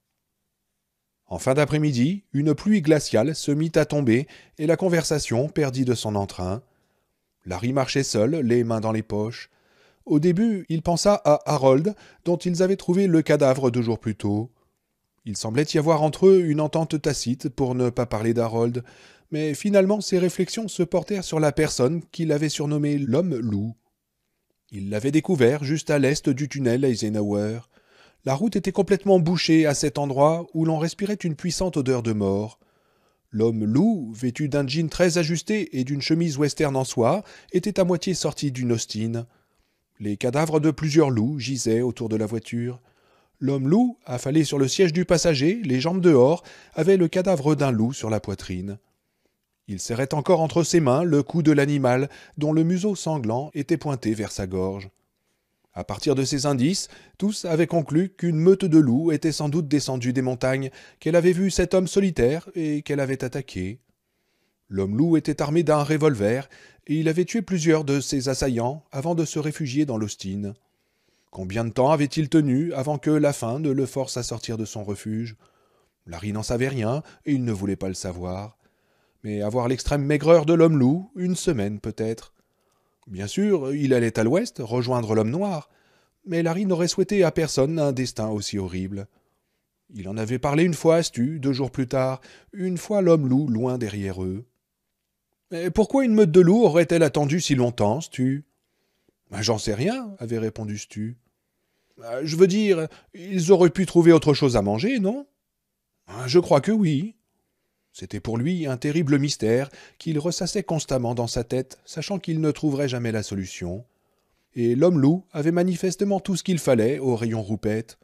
A: En fin d'après-midi, une pluie glaciale se mit à tomber et la conversation perdit de son entrain. Larry marchait seul, les mains dans les poches. Au début, il pensa à Harold, dont ils avaient trouvé le cadavre 2 jours plus tôt. Il semblait y avoir entre eux une entente tacite pour ne pas parler d'Harold, mais finalement ses réflexions se portèrent sur la personne qu'il avait surnommée l'homme-loup. Il l'avait découvert juste à l'est du tunnel Eisenhower. La route était complètement bouchée à cet endroit où l'on respirait une puissante odeur de mort. L'homme-loup, vêtu d'un jean très ajusté et d'une chemise western en soie, était à moitié sorti d'une Austin. Les cadavres de plusieurs loups gisaient autour de la voiture. L'homme-loup, affalé sur le siège du passager, les jambes dehors, avait le cadavre d'un loup sur la poitrine. Il serrait encore entre ses mains le cou de l'animal, dont le museau sanglant était pointé vers sa gorge. À partir de ces indices, tous avaient conclu qu'une meute de loups était sans doute descendue des montagnes, qu'elle avait vu cet homme solitaire et qu'elle avait attaqué. L'homme-loup était armé d'un revolver, et il avait tué plusieurs de ses assaillants avant de se réfugier dans l'Austin. Combien de temps avait-il tenu avant que la faim ne le force à sortir de son refuge? Larry n'en savait rien, et il ne voulait pas le savoir. Mais avoir l'extrême maigreur de l'homme-loup, 1 semaine peut-être. Bien sûr, il allait à l'ouest, rejoindre l'homme noir, mais Larry n'aurait souhaité à personne un destin aussi horrible. Il en avait parlé une fois à Stu, 2 jours plus tard, une fois l'homme-loup loin derrière eux. « Mais pourquoi une meute de loups aurait-elle attendu si longtemps, Stu ?»« J'en sais rien, » avait répondu Stu. « Je veux dire, ils auraient pu trouver autre chose à manger, non ?»« Je crois que oui. » C'était pour lui un terrible mystère qu'il ressassait constamment dans sa tête, sachant qu'il ne trouverait jamais la solution. Et l'homme-loup avait manifestement tout ce qu'il fallait au rayon roupette.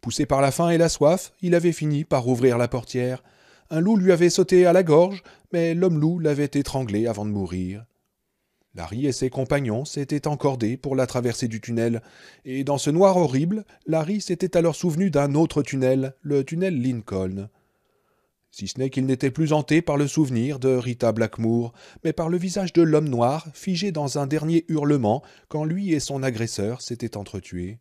A: Poussé par la faim et la soif, il avait fini par ouvrir la portière. Un loup lui avait sauté à la gorge, mais l'homme-loup l'avait étranglé avant de mourir. Larry et ses compagnons s'étaient encordés pour la traversée du tunnel, et dans ce noir horrible, Larry s'était alors souvenu d'un autre tunnel, le tunnel Lincoln. Si ce n'est qu'il n'était plus hanté par le souvenir de Rita Blackmore, mais par le visage de l'homme noir figé dans un dernier hurlement quand lui et son agresseur s'étaient entretués.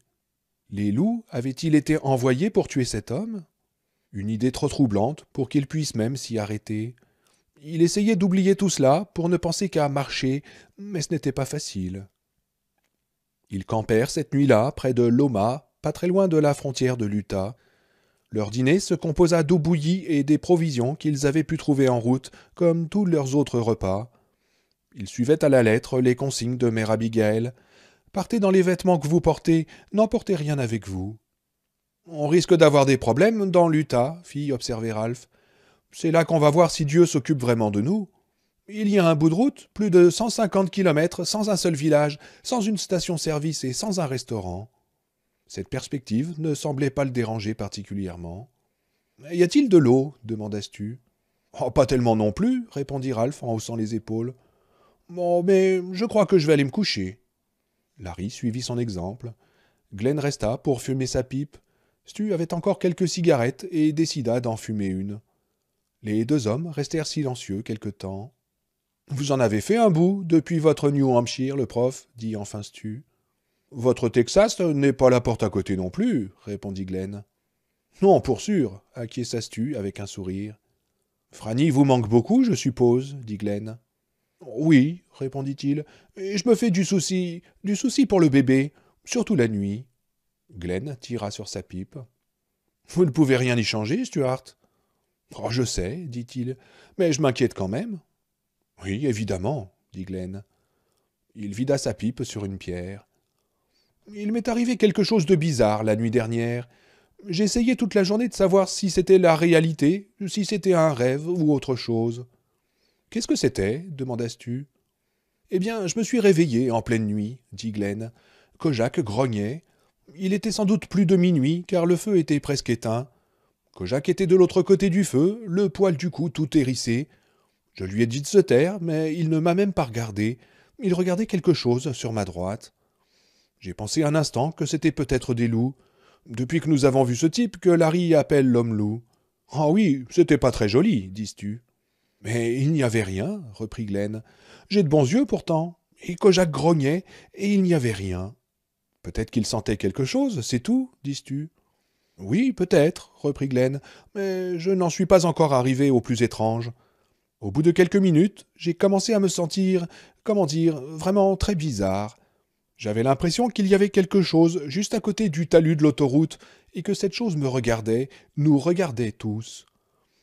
A: Les loups avaient-ils été envoyés pour tuer cet homme? Une idée trop troublante pour qu'il puisse même s'y arrêter. Il essayait d'oublier tout cela pour ne penser qu'à marcher, mais ce n'était pas facile. Ils campèrent cette nuit-là près de Loma, pas très loin de la frontière de l'Utah. Leur dîner se composa d'eau bouillie et des provisions qu'ils avaient pu trouver en route, comme tous leurs autres repas. Ils suivaient à la lettre les consignes de Mère Abigail. « Partez dans les vêtements que vous portez, n'emportez rien avec vous. »« On risque d'avoir des problèmes dans l'Utah, fit observer Ralph. C'est là qu'on va voir si Dieu s'occupe vraiment de nous. Il y a un bout de route, plus de 150 kilomètres, sans un seul village, sans une station-service et sans un restaurant. » Cette perspective ne semblait pas le déranger particulièrement. « Y a-t-il de l'eau » demanda Stu. « Oh, pas tellement non plus, » répondit Ralph en haussant les épaules. « Bon, mais je crois que je vais aller me coucher. » Larry suivit son exemple. Glenn resta pour fumer sa pipe. Stu avait encore quelques cigarettes et décida d'en fumer une. Les deux hommes restèrent silencieux quelque temps. « Vous en avez fait un bout depuis votre New Hampshire, le prof, » dit enfin Stu. « Votre Texas n'est pas la porte à côté non plus, » répondit Glenn. « Non, pour sûr, » acquiesça Stu avec un sourire. « Franny vous manque beaucoup, je suppose, » dit Glenn. « Oui, » répondit-il, « et je me fais du souci pour le bébé, surtout la nuit. » Glenn tira sur sa pipe. « Vous ne pouvez rien y changer, Stuart. »« Oh, je sais, » dit-il, « mais je m'inquiète quand même. »« Oui, évidemment, » dit Glenn. Il vida sa pipe sur une pierre. « Il m'est arrivé quelque chose de bizarre la nuit dernière. J'ai essayé toute la journée de savoir si c'était la réalité, si c'était un rêve ou autre chose. »« Qu'est-ce que c'était » demanda Stu. « Eh bien, je me suis réveillé en pleine nuit, » dit Glenn. « Kojak grognait. Il était sans doute plus de minuit, car le feu était presque éteint. Kojak était de l'autre côté du feu, le poil du cou tout hérissé. Je lui ai dit de se taire, mais il ne m'a même pas regardé. Il regardait quelque chose sur ma droite. J'ai pensé un instant que c'était peut-être des loups. Depuis que nous avons vu ce type que Larry appelle l'homme-loup. « Ah oui, c'était pas très joli, » dis Stu. « Mais il n'y avait rien, » reprit Glenn. « J'ai de bons yeux pourtant. Et Kojak grognait, et il n'y avait rien. »« Peut-être qu'il sentait quelque chose, c'est tout, » dis Stu. « Oui, peut-être, » reprit Glenn, « mais je n'en suis pas encore arrivé au plus étrange. Au bout de quelques minutes, j'ai commencé à me sentir, comment dire, vraiment très bizarre. J'avais l'impression qu'il y avait quelque chose juste à côté du talus de l'autoroute et que cette chose me regardait, nous regardait tous.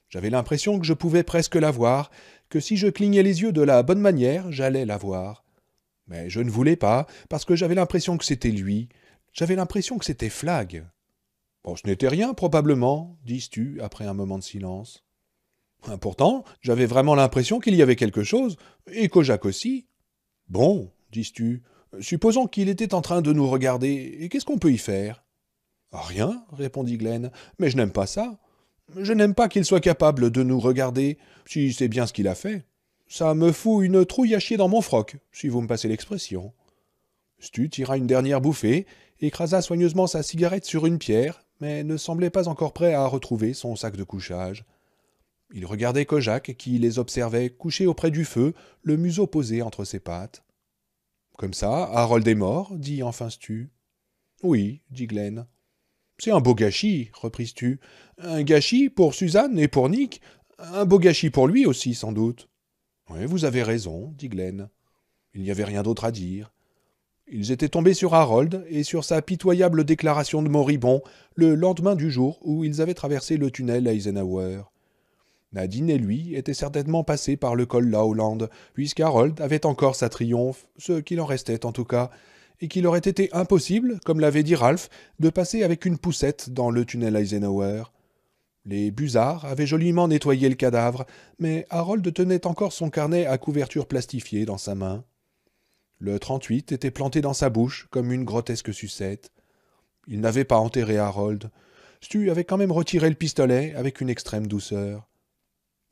A: J'avais l'impression que je pouvais presque la voir, que si je clignais les yeux de la bonne manière, j'allais la voir. Mais je ne voulais pas, parce que j'avais l'impression que c'était lui. J'avais l'impression que c'était Flag. « Bon, ce n'était rien, probablement, » dit Stu après un moment de silence. « Pourtant, j'avais vraiment l'impression qu'il y avait quelque chose, et Kojak aussi. »« Bon, » dit Stu, « supposons qu'il était en train de nous regarder, et qu'est-ce qu'on peut y faire ?»« Rien, » répondit Glenn, « mais je n'aime pas ça. Je n'aime pas qu'il soit capable de nous regarder, si c'est bien ce qu'il a fait. Ça me fout une trouille à chier dans mon froc, si vous me passez l'expression. » Stu tira une dernière bouffée, écrasa soigneusement sa cigarette sur une pierre, mais ne semblait pas encore prêt à retrouver son sac de couchage. Il regardait Kojak, qui les observait couchés auprès du feu, le museau posé entre ses pattes. « Comme ça, Harold est mort » dit enfin Stu. « Oui, » dit Glenn. « C'est un beau gâchis, » reprit Stu. « Un gâchis pour Suzanne et pour Nick. Un beau gâchis pour lui aussi, sans doute. »« Oui, vous avez raison, » dit Glenn. Il n'y avait rien d'autre à dire. Ils étaient tombés sur Harold et sur sa pitoyable déclaration de moribond le lendemain du jour où ils avaient traversé le tunnel Eisenhower. Nadine et lui étaient certainement passés par le col Lowland, puisqu'Harold avait encore sa triomphe, ce qu'il en restait en tout cas, et qu'il aurait été impossible, comme l'avait dit Ralph, de passer avec une poussette dans le tunnel Eisenhower. Les busards avaient joliment nettoyé le cadavre, mais Harold tenait encore son carnet à couverture plastifiée dans sa main. Le 38 était planté dans sa bouche comme une grotesque sucette. Il n'avait pas enterré Harold. Stu avait quand même retiré le pistolet avec une extrême douceur.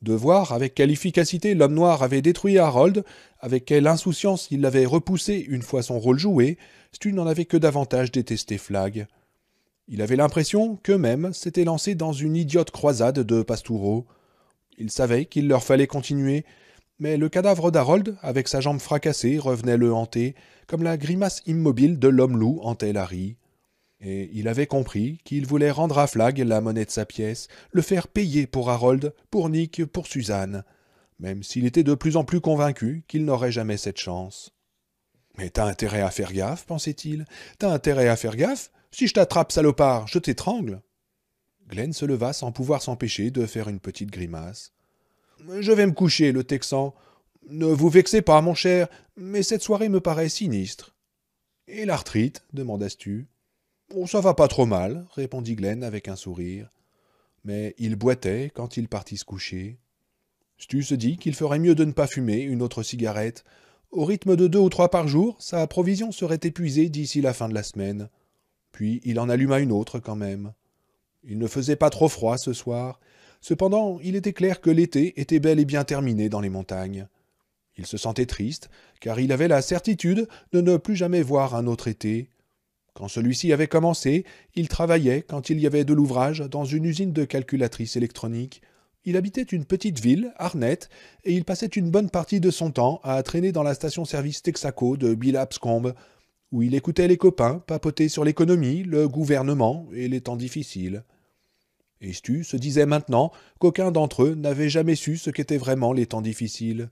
A: De voir avec quelle efficacité l'homme noir avait détruit Harold, avec quelle insouciance il l'avait repoussé une fois son rôle joué, Stu n'en avait que davantage détesté Flag. Il avait l'impression qu'eux-mêmes s'étaient lancés dans une idiote croisade de pastoureaux. Il savait qu'il leur fallait continuer, mais le cadavre d'Harold, avec sa jambe fracassée, revenait le hanter, comme la grimace immobile de l'homme-loup hantait Larry. Et il avait compris qu'il voulait rendre à Flag la monnaie de sa pièce, le faire payer pour Harold, pour Nick, pour Suzanne. même s'il était de plus en plus convaincu qu'il n'aurait jamais cette chance. « Mais t'as intérêt à faire gaffe, pensait-il. T'as intérêt à faire gaffe. Si je t'attrape, salopard, je t'étrangle. » Glenn se leva sans pouvoir s'empêcher de faire une petite grimace. « Je vais me coucher, le Texan. Ne vous vexez pas, mon cher, mais cette soirée me paraît sinistre. »« Et l'arthrite ?» demanda Stu. « Oh, ça va pas trop mal, » répondit Glenn avec un sourire. Mais il boitait quand il partit se coucher. Stu se dit qu'il ferait mieux de ne pas fumer une autre cigarette. Au rythme de 2 ou 3 par jour, sa provision serait épuisée d'ici la fin de la semaine. Puis il en alluma une autre quand même. Il ne faisait pas trop froid ce soir. Cependant, il était clair que l'été était bel et bien terminé dans les montagnes. Il se sentait triste, car il avait la certitude de ne plus jamais voir un autre été. Quand celui-ci avait commencé, il travaillait, quand il y avait de l'ouvrage, dans une usine de calculatrices électroniques. Il habitait une petite ville, Arnett, et il passait une bonne partie de son temps à traîner dans la station-service Texaco de Bill Abscombe, où il écoutait les copains papoter sur l'économie, le gouvernement et les temps difficiles. Et Stu se disait maintenant qu'aucun d'entre eux n'avait jamais su ce qu'étaient vraiment les temps difficiles.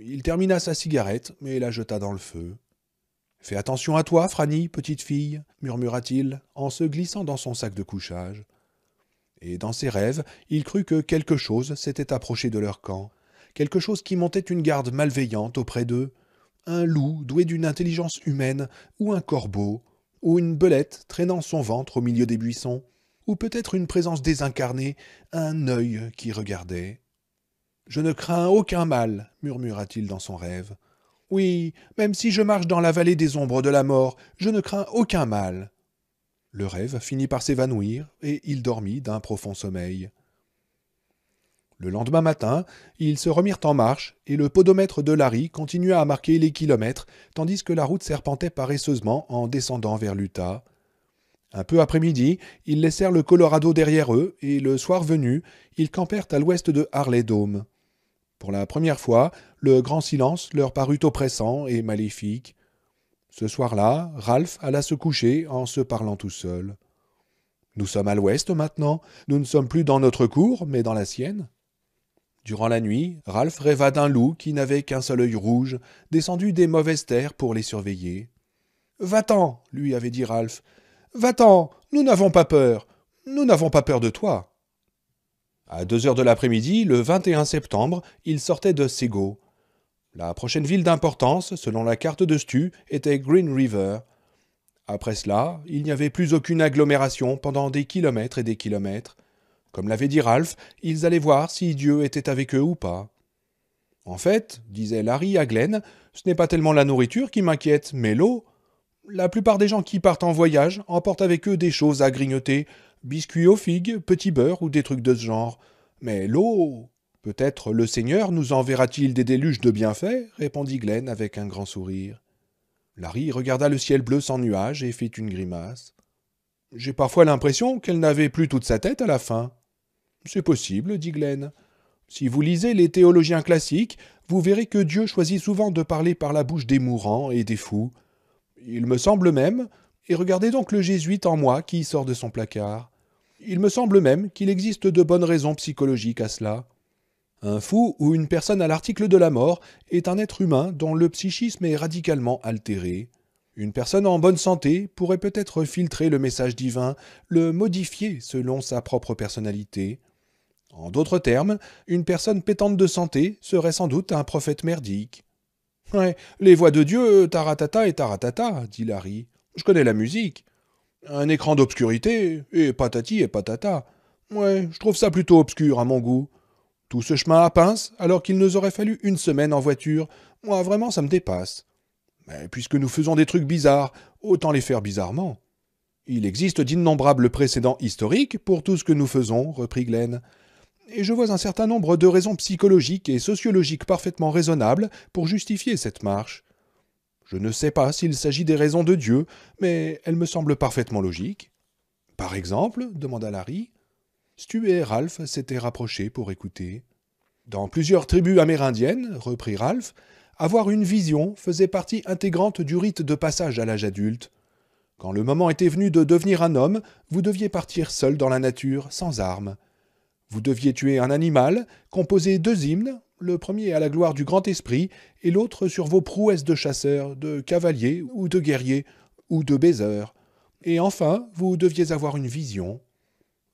A: Il termina sa cigarette, mais la jeta dans le feu. « Fais attention à toi, Franny, petite fille, » murmura-t-il, en se glissant dans son sac de couchage. Et dans ses rêves, il crut que quelque chose s'était approché de leur camp, quelque chose qui montait une garde malveillante auprès d'eux, un loup doué d'une intelligence humaine, ou un corbeau, ou une belette traînant son ventre au milieu des buissons, ou peut-être une présence désincarnée, un œil qui regardait. « Je ne crains aucun mal, » murmura-t-il dans son rêve. « Oui, même si je marche dans la vallée des ombres de la mort, je ne crains aucun mal. » Le rêve finit par s'évanouir, et il dormit d'un profond sommeil. Le lendemain matin, ils se remirent en marche, et le podomètre de Larry continua à marquer les kilomètres, tandis que la route serpentait paresseusement en descendant vers l'Utah. Un peu après-midi, ils laissèrent le Colorado derrière eux, et le soir venu, ils campèrent à l'ouest de Harley Dome. Pour la première fois, le grand silence leur parut oppressant et maléfique. Ce soir-là, Ralph alla se coucher en se parlant tout seul. « Nous sommes à l'ouest maintenant, nous ne sommes plus dans notre cour, mais dans la sienne. » Durant la nuit, Ralph rêva d'un loup qui n'avait qu'un seul œil rouge, descendu des mauvaises terres pour les surveiller. « Va-t'en, » lui avait dit Ralph. « Va-t'en, nous n'avons pas peur. Nous n'avons pas peur de toi. » À 2 heures de l'après-midi, le 21 septembre, ils sortaient de Sego. La prochaine ville d'importance, selon la carte de Stu, était Green River. Après cela, il n'y avait plus aucune agglomération pendant des kilomètres et des kilomètres. Comme l'avait dit Ralph, ils allaient voir si Dieu était avec eux ou pas. « En fait, disait Larry à Glenn, ce n'est pas tellement la nourriture qui m'inquiète, mais l'eau. La plupart des gens qui partent en voyage emportent avec eux des choses à grignoter, biscuits aux figues, petits beurres ou des trucs de ce genre. Mais l'eau... Peut-être le Seigneur nous enverra-t-il des déluges de bienfaits, répondit Glenn avec un grand sourire. Larry regarda le ciel bleu sans nuages et fit une grimace. « J'ai parfois l'impression qu'elle n'avait plus toute sa tête à la fin. »« C'est possible, dit Glenn. Si vous lisez les théologiens classiques, vous verrez que Dieu choisit souvent de parler par la bouche des mourants et des fous. Il me semble même, et regardez donc le jésuite en moi qui sort de son placard, il me semble même qu'il existe de bonnes raisons psychologiques à cela. Un fou ou une personne à l'article de la mort est un être humain dont le psychisme est radicalement altéré. Une personne en bonne santé pourrait peut-être filtrer le message divin, le modifier selon sa propre personnalité. En d'autres termes, une personne pétante de santé serait sans doute un prophète merdique. « Ouais, les voix de Dieu, taratata et taratata, dit Larry. Je connais la musique. Un écran d'obscurité, et patati et patata. Ouais, je trouve ça plutôt obscur à mon goût. Tout ce chemin à pince, alors qu'il nous aurait fallu 1 semaine en voiture. Moi, vraiment, ça me dépasse. Mais puisque nous faisons des trucs bizarres, autant les faire bizarrement. Il existe d'innombrables précédents historiques pour tout ce que nous faisons, reprit Glenn. Et je vois un certain nombre de raisons psychologiques et sociologiques parfaitement raisonnables pour justifier cette marche. Je ne sais pas s'il s'agit des raisons de Dieu, mais elles me semblent parfaitement logiques. « Par exemple ?» demanda Larry. Stu et Ralph s'étaient rapprochés pour écouter. « Dans plusieurs tribus amérindiennes, reprit Ralph, avoir une vision faisait partie intégrante du rite de passage à l'âge adulte. Quand le moment était venu de devenir un homme, vous deviez partir seul dans la nature, sans armes. Vous deviez tuer un animal, composer 2 hymnes, le premier à la gloire du grand esprit, et l'autre sur vos prouesses de chasseur, de cavalier ou de guerrier, ou de baiser. Et enfin, vous deviez avoir une vision.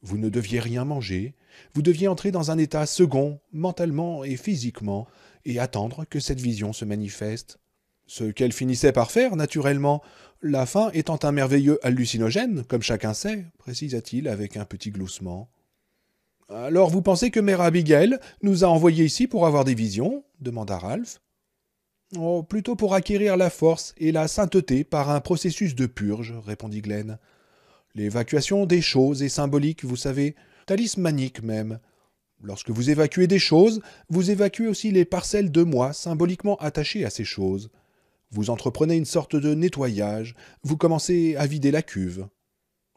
A: Vous ne deviez rien manger, vous deviez entrer dans un état second, mentalement et physiquement, et attendre que cette vision se manifeste. Ce qu'elle finissait par faire, naturellement, la faim étant un merveilleux hallucinogène, comme chacun sait, précisa-t-il avec un petit gloussement. « Alors vous pensez que Mère Abigail nous a envoyés ici pour avoir des visions ?» demanda Ralph. « Oh, plutôt pour acquérir la force et la sainteté par un processus de purge, » répondit Glenn. « L'évacuation des choses est symbolique, vous savez, talismanique même. Lorsque vous évacuez des choses, vous évacuez aussi les parcelles de moi symboliquement attachées à ces choses. Vous entreprenez une sorte de nettoyage, vous commencez à vider la cuve. »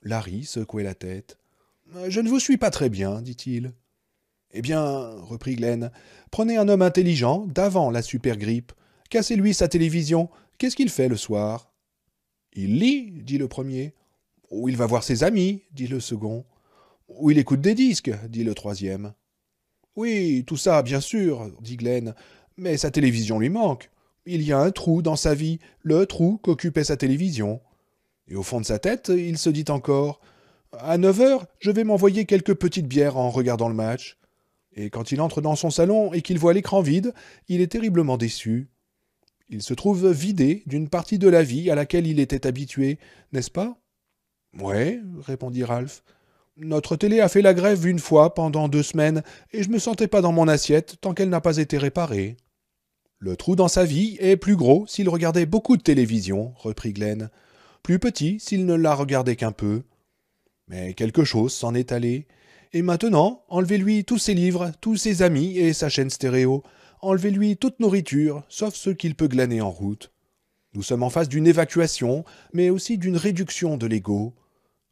A: Larry secouait la tête. « Je ne vous suis pas très bien, dit-il. »« Eh bien, reprit Glenn, prenez un homme intelligent d'avant la supergrippe. Cassez-lui sa télévision. Qu'est-ce qu'il fait le soir ?»« Il lit, dit le premier. »« Ou il va voir ses amis, dit le second. »« Ou il écoute des disques, dit le troisième. »« Oui, tout ça, bien sûr, dit Glenn, mais sa télévision lui manque. Il y a un trou dans sa vie, le trou qu'occupait sa télévision. Et au fond de sa tête, il se dit encore « À 9 heures, je vais m'envoyer quelques petites bières en regardant le match. » Et quand il entre dans son salon et qu'il voit l'écran vide, il est terriblement déçu. Il se trouve vidé d'une partie de la vie à laquelle il était habitué, n'est-ce pas ? « Ouais, répondit Ralph. Notre télé a fait la grève une fois pendant 2 semaines, et je me sentais pas dans mon assiette tant qu'elle n'a pas été réparée. » Le trou dans sa vie est plus gros s'il regardait beaucoup de télévision, reprit Glenn. Plus petit s'il ne la regardait qu'un peu. Mais quelque chose s'en est allé. Et maintenant, enlevez-lui tous ses livres, tous ses amis et sa chaîne stéréo. Enlevez-lui toute nourriture, sauf ceux qu'il peut glaner en route. Nous sommes en face d'une évacuation, mais aussi d'une réduction de l'ego.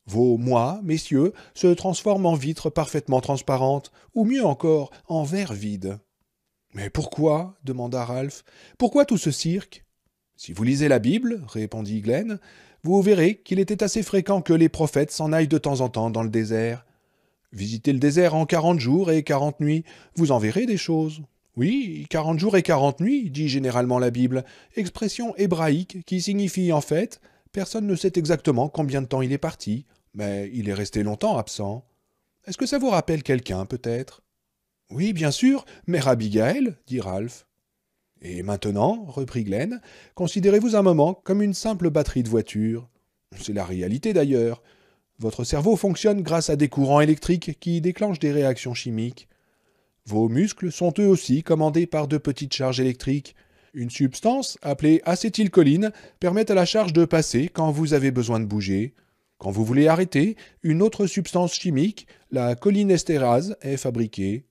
A: Vos moi, messieurs, se transforment en vitres parfaitement transparentes, ou mieux encore, en verre vide. « Mais pourquoi » demanda Ralph. « Pourquoi tout ce cirque ?»« Si vous lisez la Bible, répondit Glenn, vous verrez qu'il était assez fréquent que les prophètes s'en aillent de temps en temps dans le désert. Visitez le désert en 40 jours et 40 nuits, vous en verrez des choses. Oui, 40 jours et 40 nuits, dit généralement la Bible, expression hébraïque qui signifie en fait « personne ne sait exactement combien de temps il est parti, mais il est resté longtemps absent. Est-ce que ça vous rappelle quelqu'un, peut-être ?»« Oui, bien sûr, Mère Abigail, dit Ralph. »« Et maintenant, reprit Glenn, considérez-vous un moment comme une simple batterie de voiture. C'est la réalité d'ailleurs. Votre cerveau fonctionne grâce à des courants électriques qui déclenchent des réactions chimiques. Vos muscles sont eux aussi commandés par de petites charges électriques. Une substance, appelée acétylcholine, permet à la charge de passer quand vous avez besoin de bouger. Quand vous voulez arrêter, une autre substance chimique, la cholinesterase, est fabriquée.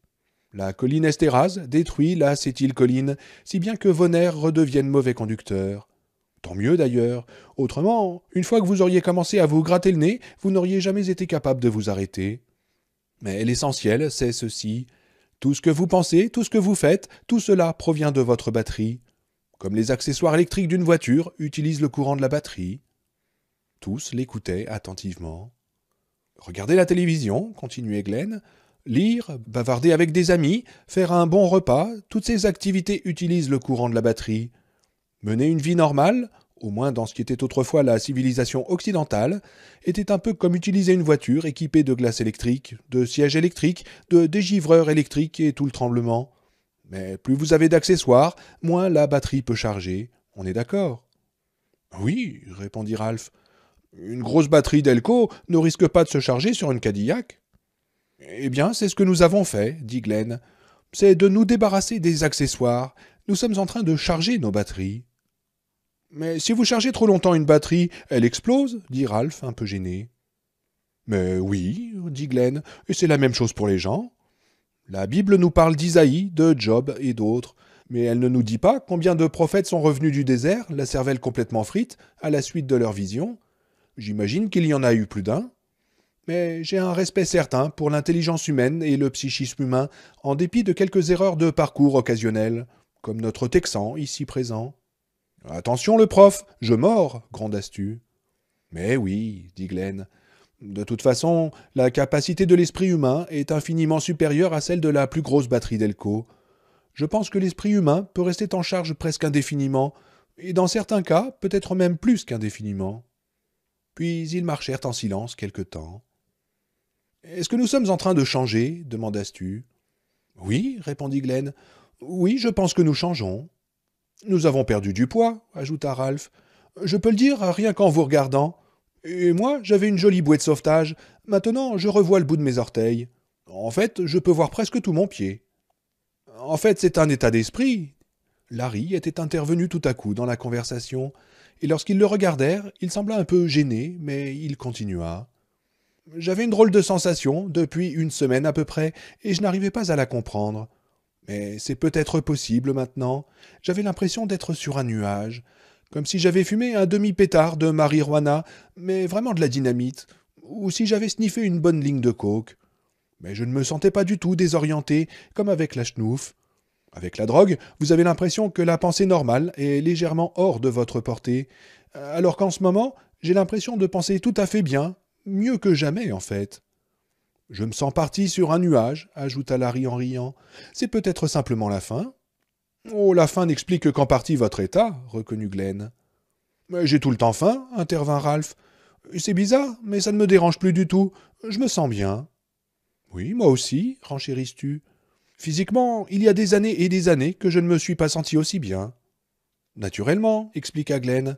A: La cholinesterase détruit l'acétylcholine, si bien que vos nerfs redeviennent mauvais conducteurs. Tant mieux d'ailleurs. Autrement, une fois que vous auriez commencé à vous gratter le nez, vous n'auriez jamais été capable de vous arrêter. Mais l'essentiel, c'est ceci. Tout ce que vous pensez, tout ce que vous faites, tout cela provient de votre batterie. Comme les accessoires électriques d'une voiture utilisent le courant de la batterie. Tous l'écoutaient attentivement. « Regardez la télévision, continuait Glenn. Lire, bavarder avec des amis, faire un bon repas, toutes ces activités utilisent le courant de la batterie. Mener une vie normale, au moins dans ce qui était autrefois la civilisation occidentale, était un peu comme utiliser une voiture équipée de glace électrique, de sièges électriques, de dégivreurs électriques et tout le tremblement. Mais plus vous avez d'accessoires, moins la batterie peut charger. On est d'accord ? » ?»« Oui, répondit Ralph. Une grosse batterie d'Elco ne risque pas de se charger sur une Cadillac. »« Eh bien, c'est ce que nous avons fait, dit Glenn. C'est de nous débarrasser des accessoires. Nous sommes en train de charger nos batteries. »« Mais si vous chargez trop longtemps une batterie, elle explose, dit Ralph, un peu gêné. »« Mais oui, dit Glenn, et c'est la même chose pour les gens. La Bible nous parle d'Isaïe, de Job et d'autres, mais elle ne nous dit pas combien de prophètes sont revenus du désert, la cervelle complètement frite, à la suite de leur vision. J'imagine qu'il y en a eu plus d'un. Mais j'ai un respect certain pour l'intelligence humaine et le psychisme humain, en dépit de quelques erreurs de parcours occasionnelles, comme notre Texan ici présent. « Attention le prof, je mords, grondas-tu. »« Mais oui, dit Glenn. De toute façon, la capacité de l'esprit humain est infiniment supérieure à celle de la plus grosse batterie d'Elko. Je pense que l'esprit humain peut rester en charge presque indéfiniment, et dans certains cas, peut-être même plus qu'indéfiniment. Puis ils marchèrent en silence quelque temps. Est-ce que nous sommes en train de changer demanda Stu. Oui, répondit Glenn. Oui, je pense que nous changeons. Nous avons perdu du poids, ajouta Ralph. Je peux le dire rien qu'en vous regardant. Et moi, j'avais une jolie bouée de sauvetage. Maintenant, je revois le bout de mes orteils. En fait, je peux voir presque tout mon pied. En fait, c'est un état d'esprit. Larry était intervenu tout à coup dans la conversation, et lorsqu'ils le regardèrent, il sembla un peu gêné, mais il continua. J'avais une drôle de sensation, depuis une semaine à peu près, et je n'arrivais pas à la comprendre. Mais c'est peut-être possible maintenant. J'avais l'impression d'être sur un nuage, comme si j'avais fumé un demi-pétard de marijuana, mais vraiment de la dynamite, ou si j'avais sniffé une bonne ligne de coke. Mais je ne me sentais pas du tout désorienté, comme avec la schnouf. Avec la drogue, vous avez l'impression que la pensée normale est légèrement hors de votre portée, alors qu'en ce moment, j'ai l'impression de penser tout à fait bien, mieux que jamais en fait. Je me sens parti sur un nuage, ajouta Larry en riant. C'est peut-être simplement la faim. Oh, la faim n'explique qu'en partie votre état, reconnut Glenn. Mais j'ai tout le temps faim, intervint Ralph. C'est bizarre, mais ça ne me dérange plus du tout. Je me sens bien. Oui, moi aussi, renchérit Stu. Physiquement, il y a des années et des années que je ne me suis pas senti aussi bien. Naturellement, expliqua Glenn.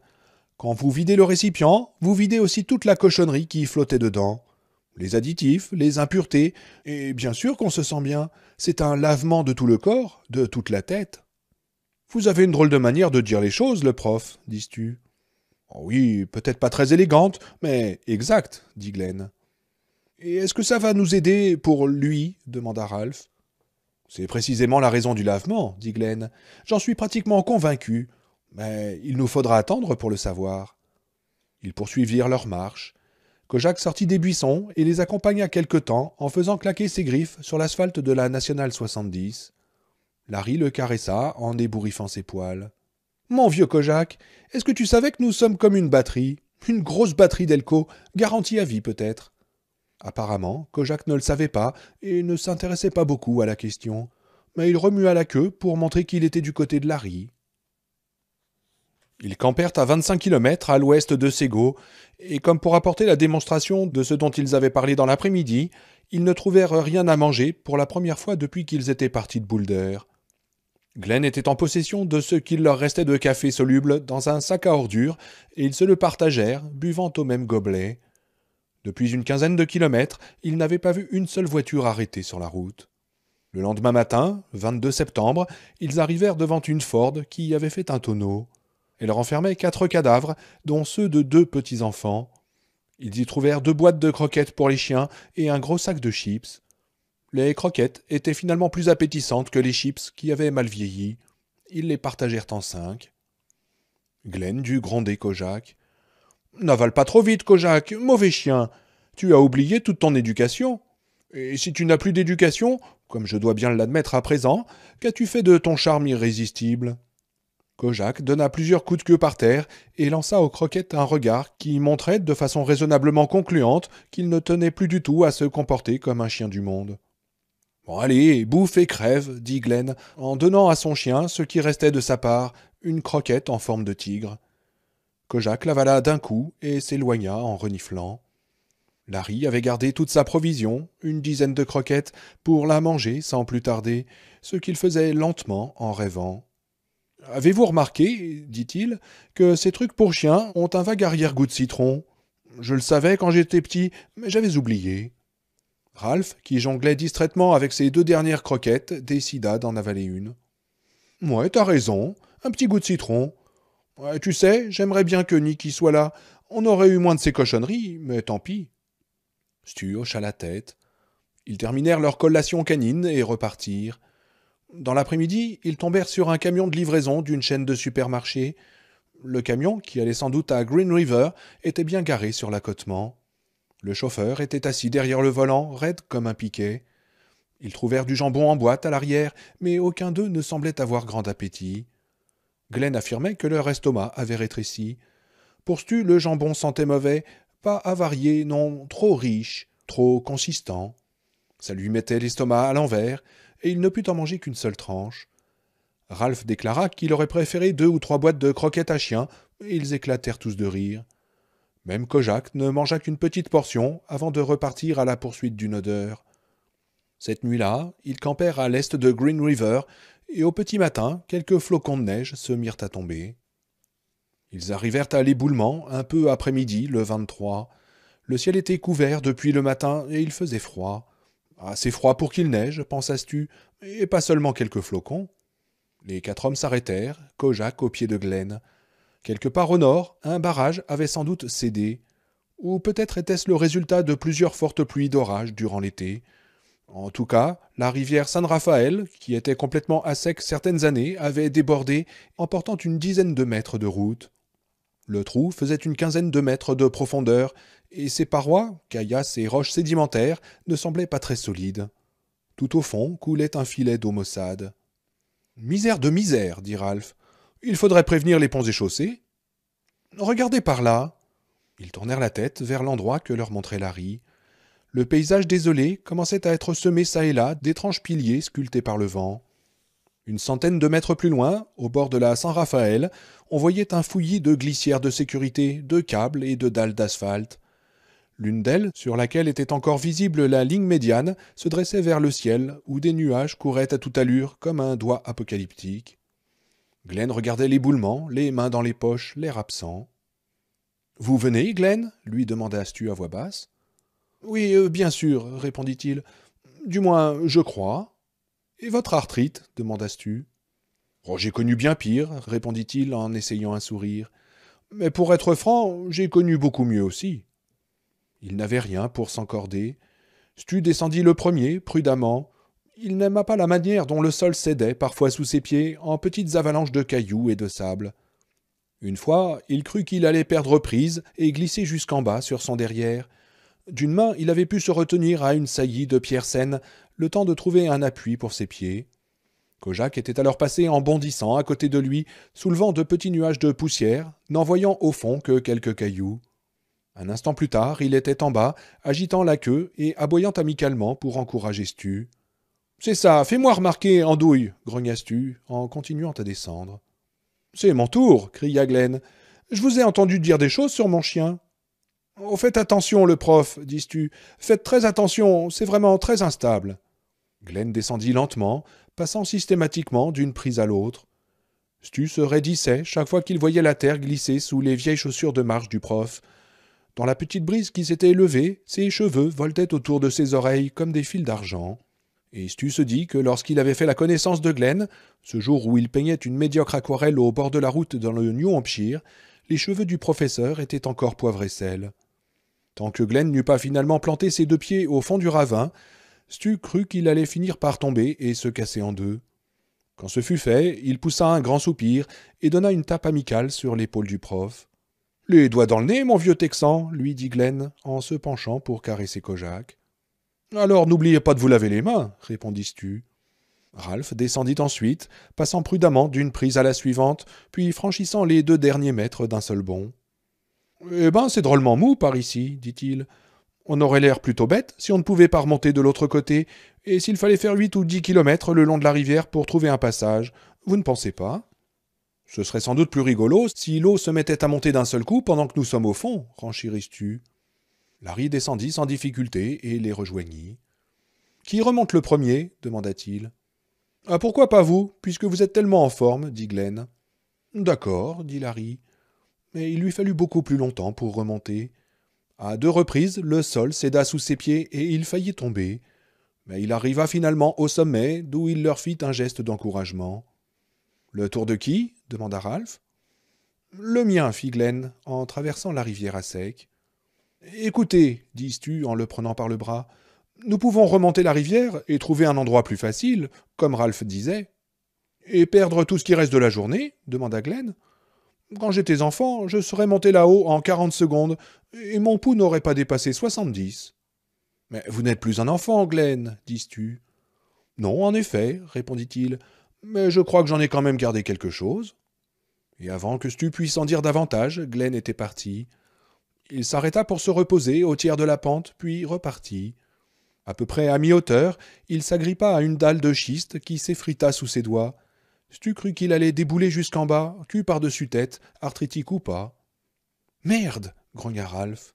A: Quand vous videz le récipient, vous videz aussi toute la cochonnerie qui flottait dedans. Les additifs, les impuretés, et bien sûr qu'on se sent bien. C'est un lavement de tout le corps, de toute la tête. Vous avez une drôle de manière de dire les choses, le prof, dis-tu. Oh oui, peut-être pas très élégante, mais exact, dit Glenn. Et est-ce que ça va nous aider pour lui demanda Ralph. C'est précisément la raison du lavement, dit Glenn. J'en suis pratiquement convaincu, mais il nous faudra attendre pour le savoir. Ils poursuivirent leur marche. Kojak sortit des buissons et les accompagna quelque temps en faisant claquer ses griffes sur l'asphalte de la Nationale 70. Larry le caressa en ébouriffant ses poils. « Mon vieux Kojak, est-ce que tu savais que nous sommes comme une batterie? Une grosse batterie d'Elko, garantie à vie peut-être ?» Apparemment, Kojak ne le savait pas et ne s'intéressait pas beaucoup à la question, mais il remua la queue pour montrer qu'il était du côté de Larry. Ils campèrent à 25 kilomètres à l'ouest de Sego, et comme pour apporter la démonstration de ce dont ils avaient parlé dans l'après-midi, ils ne trouvèrent rien à manger pour la première fois depuis qu'ils étaient partis de Boulder. Glenn était en possession de ce qu'il leur restait de café soluble dans un sac à ordures, et ils se le partagèrent, buvant au même gobelet. Depuis une quinzaine de kilomètres, ils n'avaient pas vu une seule voiture arrêtée sur la route. Le lendemain matin, 22 septembre, ils arrivèrent devant une Ford qui y avait fait un tonneau. Elle renfermait 4 cadavres, dont ceux de 2 petits-enfants. Ils y trouvèrent 2 boîtes de croquettes pour les chiens et un gros sac de chips. Les croquettes étaient finalement plus appétissantes que les chips qui avaient mal vieilli. Ils les partagèrent en 5. Glenn dut gronder Kojak. « N'avale pas trop vite, Kojak, mauvais chien. Tu as oublié toute ton éducation. Et si tu n'as plus d'éducation, comme je dois bien l'admettre à présent, qu'as-tu fait de ton charme irrésistible ?» Kojak donna plusieurs coups de queue par terre et lança aux croquettes un regard qui montrait de façon raisonnablement concluante qu'il ne tenait plus du tout à se comporter comme un chien du monde. « Bon allez, bouffe et crève, dit Glenn, en donnant à son chien ce qui restait de sa part, une croquette en forme de tigre. Kojak l'avala d'un coup et s'éloigna en reniflant. Larry avait gardé toute sa provision, une dizaine de croquettes, pour la manger sans plus tarder, ce qu'il faisait lentement en rêvant. « Avez-vous remarqué, dit-il, que ces trucs pour chiens ont un vague arrière-goût de citron? Je le savais quand j'étais petit, mais j'avais oublié. » Ralph, qui jonglait distraitement avec ses 2 dernières croquettes, décida d'en avaler une. « Ouais, t'as raison, un petit goût de citron. Ouais, tu sais, j'aimerais bien que Nicky soit là. On aurait eu moins de ces cochonneries, mais tant pis. » Stu hocha la tête. Ils terminèrent leur collation canine et repartirent. Dans l'après-midi, ils tombèrent sur un camion de livraison d'une chaîne de supermarchés. Le camion, qui allait sans doute à Green River, était bien garé sur l'accotement. Le chauffeur était assis derrière le volant, raide comme un piquet. Ils trouvèrent du jambon en boîte à l'arrière, mais aucun d'eux ne semblait avoir grand appétit. Glenn affirmait que leur estomac avait rétréci. Pour Stu, le jambon sentait mauvais, pas avarié, non, trop riche, trop consistant. Ça lui mettait l'estomac à l'envers, et il ne put en manger qu'une seule tranche. Ralph déclara qu'il aurait préféré 2 ou 3 boîtes de croquettes à chien, et ils éclatèrent tous de rire. Même Kojak ne mangea qu'une petite portion avant de repartir à la poursuite d'une odeur. Cette nuit-là, ils campèrent à l'est de Green River, et au petit matin, quelques flocons de neige se mirent à tomber. Ils arrivèrent à l'éboulement un peu après-midi, le 23. Le ciel était couvert depuis le matin et il faisait froid. Assez froid pour qu'il neige, pensa Stu, et pas seulement quelques flocons. Les 4 hommes s'arrêtèrent, Kojak au pied de Glen. Quelque part au nord, un barrage avait sans doute cédé. Ou peut-être était-ce le résultat de plusieurs fortes pluies d'orage durant l'été. En tout cas, la rivière San Rafael, qui était complètement à sec certaines années, avait débordé, emportant une dizaine de mètres de route. Le trou faisait une quinzaine de mètres de profondeur, et ses parois, caillasses et roches sédimentaires, ne semblaient pas très solides. Tout au fond coulait un filet d'eau maussade. « Misère de misère, dit Ralph. Il faudrait prévenir les ponts et chaussées. Regardez par là. Ils tournèrent la tête vers l'endroit que leur montrait Larry. Le paysage désolé commençait à être semé çà et là d'étranges piliers sculptés par le vent. Une centaine de mètres plus loin, au bord de la San Rafael, on voyait un fouillis de glissières de sécurité, de câbles et de dalles d'asphalte. L'une d'elles, sur laquelle était encore visible la ligne médiane, se dressait vers le ciel, où des nuages couraient à toute allure comme un doigt apocalyptique. Glenn regardait l'éboulement, les mains dans les poches, l'air absent. « Vous venez, Glenn » lui demanda Stu à voix basse. « Oui, bien sûr, répondit-il. Du moins, je crois. »« Et votre arthrite » demanda Stu. « Oh, j'ai connu bien pire, répondit-il en essayant un sourire. Mais pour être franc, j'ai connu beaucoup mieux aussi. Il n'avait rien pour s'encorder. Stu descendit le premier, prudemment. Il n'aima pas la manière dont le sol cédait parfois sous ses pieds en petites avalanches de cailloux et de sable. Une fois, il crut qu'il allait perdre prise et glisser jusqu'en bas sur son derrière. D'une main, il avait pu se retenir à une saillie de pierre saine, le temps de trouver un appui pour ses pieds. Kojak était alors passé en bondissant à côté de lui, soulevant de petits nuages de poussière, n'en voyant au fond que quelques cailloux. Un instant plus tard, il était en bas, agitant la queue et aboyant amicalement pour encourager Stu. « C'est ça, fais-moi remarquer, andouille !» grogna Stu, en continuant à descendre. « C'est mon tour !» cria Glenn. « Je vous ai entendu dire des choses sur mon chien. »« Oh, faites attention, le prof, » dit Stu. « Faites très attention, c'est vraiment très instable. » Glenn descendit lentement, passant systématiquement d'une prise à l'autre. Stu se raidissait chaque fois qu'il voyait la terre glisser sous les vieilles chaussures de marche du prof. Dans la petite brise qui s'était élevée, ses cheveux voltaient autour de ses oreilles comme des fils d'argent. Et Stu se dit que lorsqu'il avait fait la connaissance de Glenn, ce jour où il peignait une médiocre aquarelle au bord de la route dans le New Hampshire, les cheveux du professeur étaient encore poivre et sel. Tant que Glenn n'eut pas finalement planté ses 2 pieds au fond du ravin, Stu crut qu'il allait finir par tomber et se casser en deux. Quand ce fut fait, il poussa un grand soupir et donna une tape amicale sur l'épaule du prof. « Les doigts dans le nez, mon vieux Texan » lui dit Glenn, en se penchant pour caresser Kojak. « Alors n'oubliez pas de vous laver les mains » répondit Stu. Ralph descendit ensuite, passant prudemment d'une prise à la suivante, puis franchissant les 2 derniers mètres d'un seul bond. « Eh ben, c'est drôlement mou par ici, dit-il. On aurait l'air plutôt bête si on ne pouvait pas remonter de l'autre côté, et s'il fallait faire 8 ou 10 kilomètres le long de la rivière pour trouver un passage. Vous ne pensez pas ? Ce serait sans doute plus rigolo si l'eau se mettait à monter d'un seul coup pendant que nous sommes au fond, renchérit Stu. Larry descendit sans difficulté et les rejoignit. « Qui remonte le premier » demanda-t-il. « Ah, pourquoi pas vous, puisque vous êtes tellement en forme, dit Glenn. »« D'accord, dit Larry. » Mais il lui fallut beaucoup plus longtemps pour remonter. À 2 reprises, le sol céda sous ses pieds et il faillit tomber. Mais il arriva finalement au sommet, d'où il leur fit un geste d'encouragement. « Le tour de qui » demanda Ralph. « Le mien, fit Glenn, en traversant la rivière à sec. »« Écoutez, dit Stu en le prenant par le bras, nous pouvons remonter la rivière et trouver un endroit plus facile, comme Ralph disait. »« Et perdre tout ce qui reste de la journée » demanda Glenn. « Quand j'étais enfant, je serais monté là-haut en 40 secondes, et mon pouls n'aurait pas dépassé 70. »« Mais vous n'êtes plus un enfant, Glenn, dit Stu. »« Non, en effet, répondit-il, mais je crois que j'en ai quand même gardé quelque chose. » Et avant que Stu puisse en dire davantage, Glenn était parti. Il s'arrêta pour se reposer au tiers de la pente, puis repartit. À peu près à mi-hauteur, il s'agrippa à une dalle de schiste qui s'effrita sous ses doigts. Stu crut qu'il allait débouler jusqu'en bas, cul par-dessus tête, arthritique ou pas. « Merde !» grogna Ralph.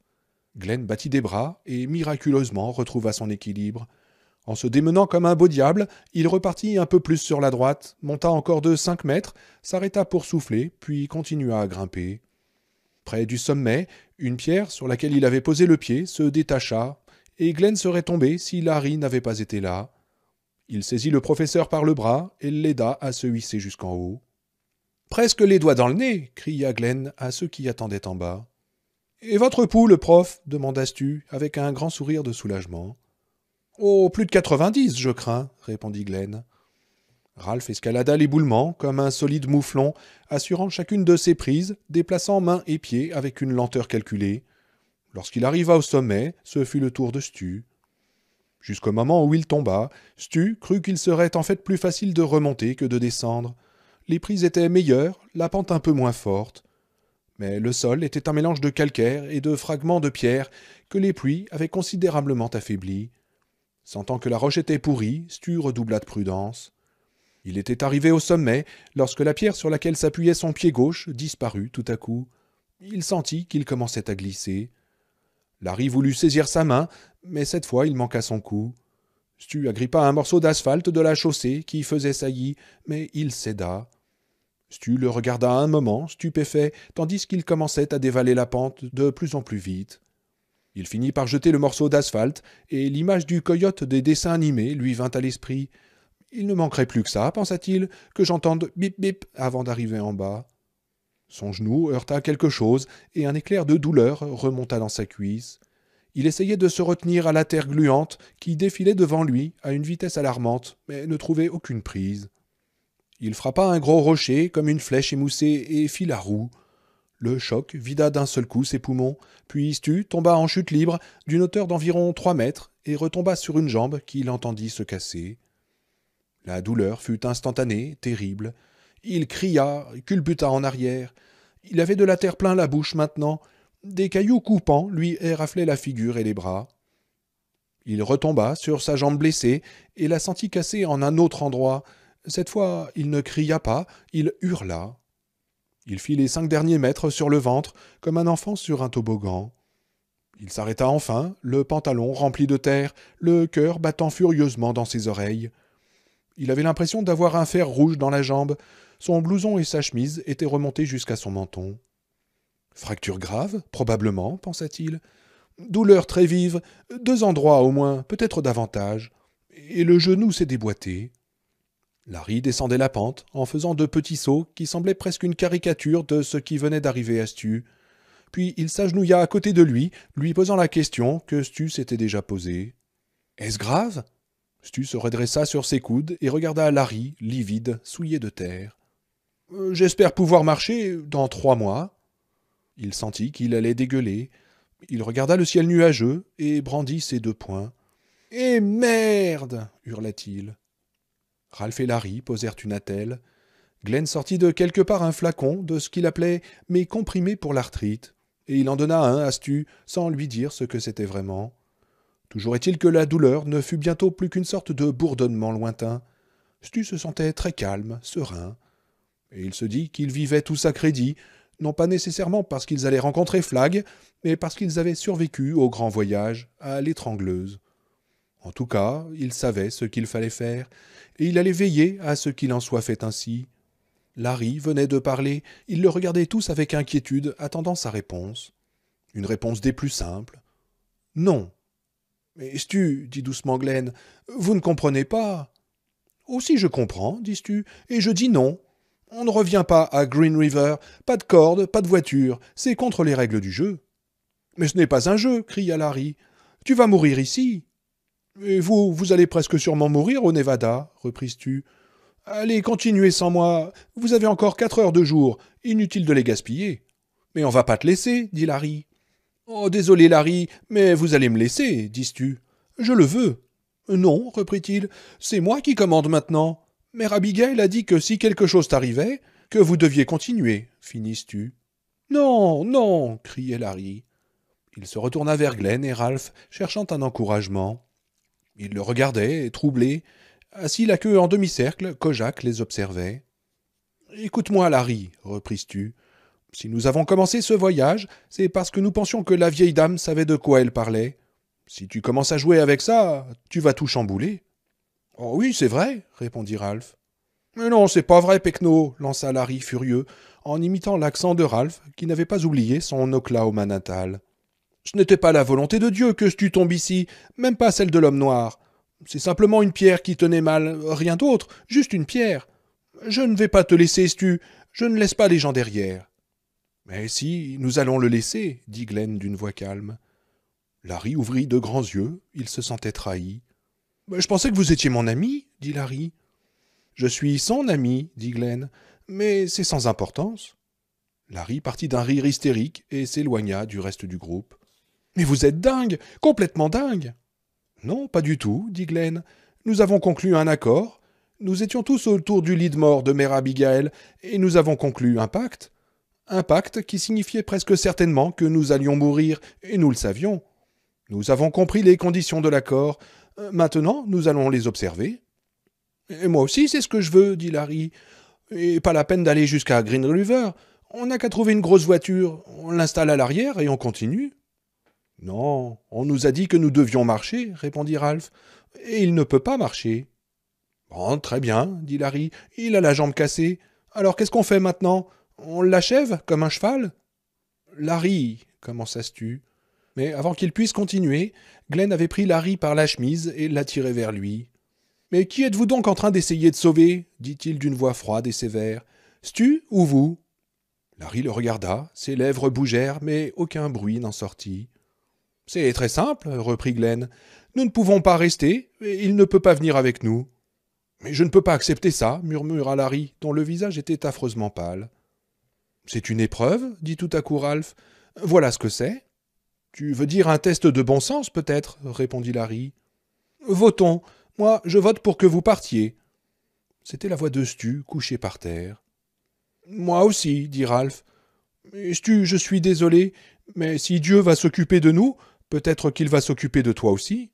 A: Glenn battit des bras et miraculeusement retrouva son équilibre. En se démenant comme un beau diable, il repartit un peu plus sur la droite, monta encore de 5 mètres, s'arrêta pour souffler, puis continua à grimper. Près du sommet, une pierre sur laquelle il avait posé le pied se détacha, et Glenn serait tombé si Larry n'avait pas été là. Il saisit le professeur par le bras et l'aida à se hisser jusqu'en haut. « Presque les doigts dans le nez !» cria Glenn à ceux qui attendaient en bas. « Et votre pouls, le prof ?» demanda Stu, avec un grand sourire de soulagement. « Oh, plus de 90, je crains, » répondit Glenn. Ralph escalada l'éboulement comme un solide mouflon, assurant chacune de ses prises, déplaçant mains et pieds avec une lenteur calculée. Lorsqu'il arriva au sommet, ce fut le tour de Stu. Jusqu'au moment où il tomba, Stu crut qu'il serait en fait plus facile de remonter que de descendre. Les prises étaient meilleures, la pente un peu moins forte. Mais le sol était un mélange de calcaire et de fragments de pierre que les pluies avaient considérablement affaiblis. Sentant que la roche était pourrie, Stu redoubla de prudence. Il était arrivé au sommet lorsque la pierre sur laquelle s'appuyait son pied gauche disparut tout à coup. Il sentit qu'il commençait à glisser. Larry voulut saisir sa main, mais cette fois il manqua son coup. Stu agrippa un morceau d'asphalte de la chaussée qui faisait saillie, mais il céda. Stu le regarda un moment, stupéfait, tandis qu'il commençait à dévaler la pente de plus en plus vite. Il finit par jeter le morceau d'asphalte, et l'image du coyote des dessins animés lui vint à l'esprit. Il ne manquerait plus que ça, pensa-t-il, que j'entende bip bip avant d'arriver en bas. Son genou heurta quelque chose, et un éclair de douleur remonta dans sa cuisse. Il essayait de se retenir à la terre gluante qui défilait devant lui à une vitesse alarmante, mais ne trouvait aucune prise. Il frappa un gros rocher comme une flèche émoussée et fit la roue. Le choc vida d'un seul coup ses poumons, puis Stu tomba en chute libre d'une hauteur d'environ 3 mètres et retomba sur une jambe qu'il entendit se casser. La douleur fut instantanée, terrible. Il cria, culbuta en arrière. Il avait de la terre plein la bouche maintenant. Des cailloux coupants lui éraflaient la figure et les bras. Il retomba sur sa jambe blessée et la sentit casser en un autre endroit. Cette fois, il ne cria pas, il hurla. Il fit les 5 derniers mètres sur le ventre, comme un enfant sur un toboggan. Il s'arrêta enfin, le pantalon rempli de terre, le cœur battant furieusement dans ses oreilles. Il avait l'impression d'avoir un fer rouge dans la jambe. Son blouson et sa chemise étaient remontés jusqu'à son menton. Fracture grave, probablement, pensa-t-il. Douleur très vive, 2 endroits au moins, peut-être davantage. Et le genou s'est déboîté. Larry descendait la pente, en faisant de petits sauts qui semblaient presque une caricature de ce qui venait d'arriver à Stu. Puis il s'agenouilla à côté de lui, lui posant la question que Stu s'était déjà posée. « Est-ce grave ?» Stu se redressa sur ses coudes et regarda Larry, livide, souillé de terre. « J'espère pouvoir marcher dans 3 mois. » Il sentit qu'il allait dégueuler. Il regarda le ciel nuageux et brandit ses 2 poings. « Eh merde !» hurla-t-il. Ralph et Larry posèrent une attelle. Glenn sortit de quelque part un flacon de ce qu'il appelait « mes comprimés pour l'arthrite », et il en donna un à Stu sans lui dire ce que c'était vraiment. Toujours est-il que la douleur ne fut bientôt plus qu'une sorte de bourdonnement lointain. Stu se sentait très calme, serein. Et il se dit qu'ils vivaient tous à crédit, non pas nécessairement parce qu'ils allaient rencontrer Flagg, mais parce qu'ils avaient survécu au grand voyage, à l'étrangleuse. En tout cas, il savait ce qu'il fallait faire, et il allait veiller à ce qu'il en soit fait ainsi. Larry venait de parler, ils le regardaient tous avec inquiétude, attendant sa réponse. Une réponse des plus simples. « Non. »« Mais Stu, dit doucement Glenn, vous ne comprenez pas. »« Aussi je comprends, dit Stu, et je dis non. On ne revient pas à Green River, pas de corde, pas de voiture, c'est contre les règles du jeu. »« Mais ce n'est pas un jeu, cria Larry. Tu vas mourir ici. »« Et vous allez presque sûrement mourir au Nevada, reprit Stu. Allez, continuez sans moi, vous avez encore 4 heures de jour, inutile de les gaspiller. »« Mais on va pas te laisser, dit Larry. »« Oh, désolé Larry, mais vous allez me laisser, dit Stu. »« Je le veux. »« Non, reprit-il, c'est moi qui commande maintenant. Mère Abigail a dit que si quelque chose t'arrivait, que vous deviez continuer, finit Stu. »« Non, non, criait Larry. Il se retourna vers Glenn et Ralph, cherchant un encouragement. Il le regardait, troublé. Assis la queue en demi-cercle, Kojak les observait. « Écoute-moi, Larry, reprit Stu. Si nous avons commencé ce voyage, c'est parce que nous pensions que la vieille dame savait de quoi elle parlait. Si tu commences à jouer avec ça, tu vas tout chambouler. »« Oh oui, c'est vrai, répondit Ralph. « Mais non, c'est pas vrai, Pecno, lança Larry furieux, en imitant l'accent de Ralph, qui n'avait pas oublié son Oklahoma natal. Ce n'était pas la volonté de Dieu que Stu tombe ici, même pas celle de l'homme noir. C'est simplement une pierre qui tenait mal, rien d'autre, juste une pierre. Je ne vais pas te laisser, Stu, je ne laisse pas les gens derrière. »« Mais si, nous allons le laisser, dit Glenn d'une voix calme. Larry ouvrit de grands yeux, il se sentait trahi. « Je pensais que vous étiez mon ami, dit Larry. »« Je suis son ami, dit Glenn, mais c'est sans importance. » Larry partit d'un rire hystérique et s'éloigna du reste du groupe. « Mais vous êtes dingue, complètement dingue !»« Non, pas du tout, dit Glenn. Nous avons conclu un accord. Nous étions tous autour du lit de mort de Mère Abigail et nous avons conclu un pacte. Un pacte qui signifiait presque certainement que nous allions mourir et nous le savions. Nous avons compris les conditions de l'accord. Maintenant, nous allons les observer. »« Et moi aussi, c'est ce que je veux, dit Larry. Et pas la peine d'aller jusqu'à Green River. On n'a qu'à trouver une grosse voiture, on l'installe à l'arrière et on continue. »« Non, on nous a dit que nous devions marcher, répondit Ralph. Et il ne peut pas marcher. »« Bon, très bien, dit Larry. Il a la jambe cassée. Alors qu'est-ce qu'on fait maintenant ? On l'achève comme un cheval ? » Larry, commença Stu. Mais avant qu'il puisse continuer, Glenn avait pris Larry par la chemise et l'attirait vers lui. « Mais qui êtes-vous donc en train d'essayer de sauver » dit-il d'une voix froide et sévère. « Stu ou vous » Larry le regarda, ses lèvres bougèrent, mais aucun bruit n'en sortit. « C'est très simple, reprit Glenn. Nous ne pouvons pas rester, et il ne peut pas venir avec nous. »« Mais je ne peux pas accepter ça, murmura Larry, dont le visage était affreusement pâle. »« C'est une épreuve, dit tout à coup Ralph. Voilà ce que c'est. »« Tu veux dire un test de bon sens, peut-être, répondit Larry. »« Votons. Moi, je vote pour que vous partiez. » C'était la voix de Stu, couché par terre. « Moi aussi, dit Ralph. « Stu, je suis désolé, mais si Dieu va s'occuper de nous, peut-être qu'il va s'occuper de toi aussi. »«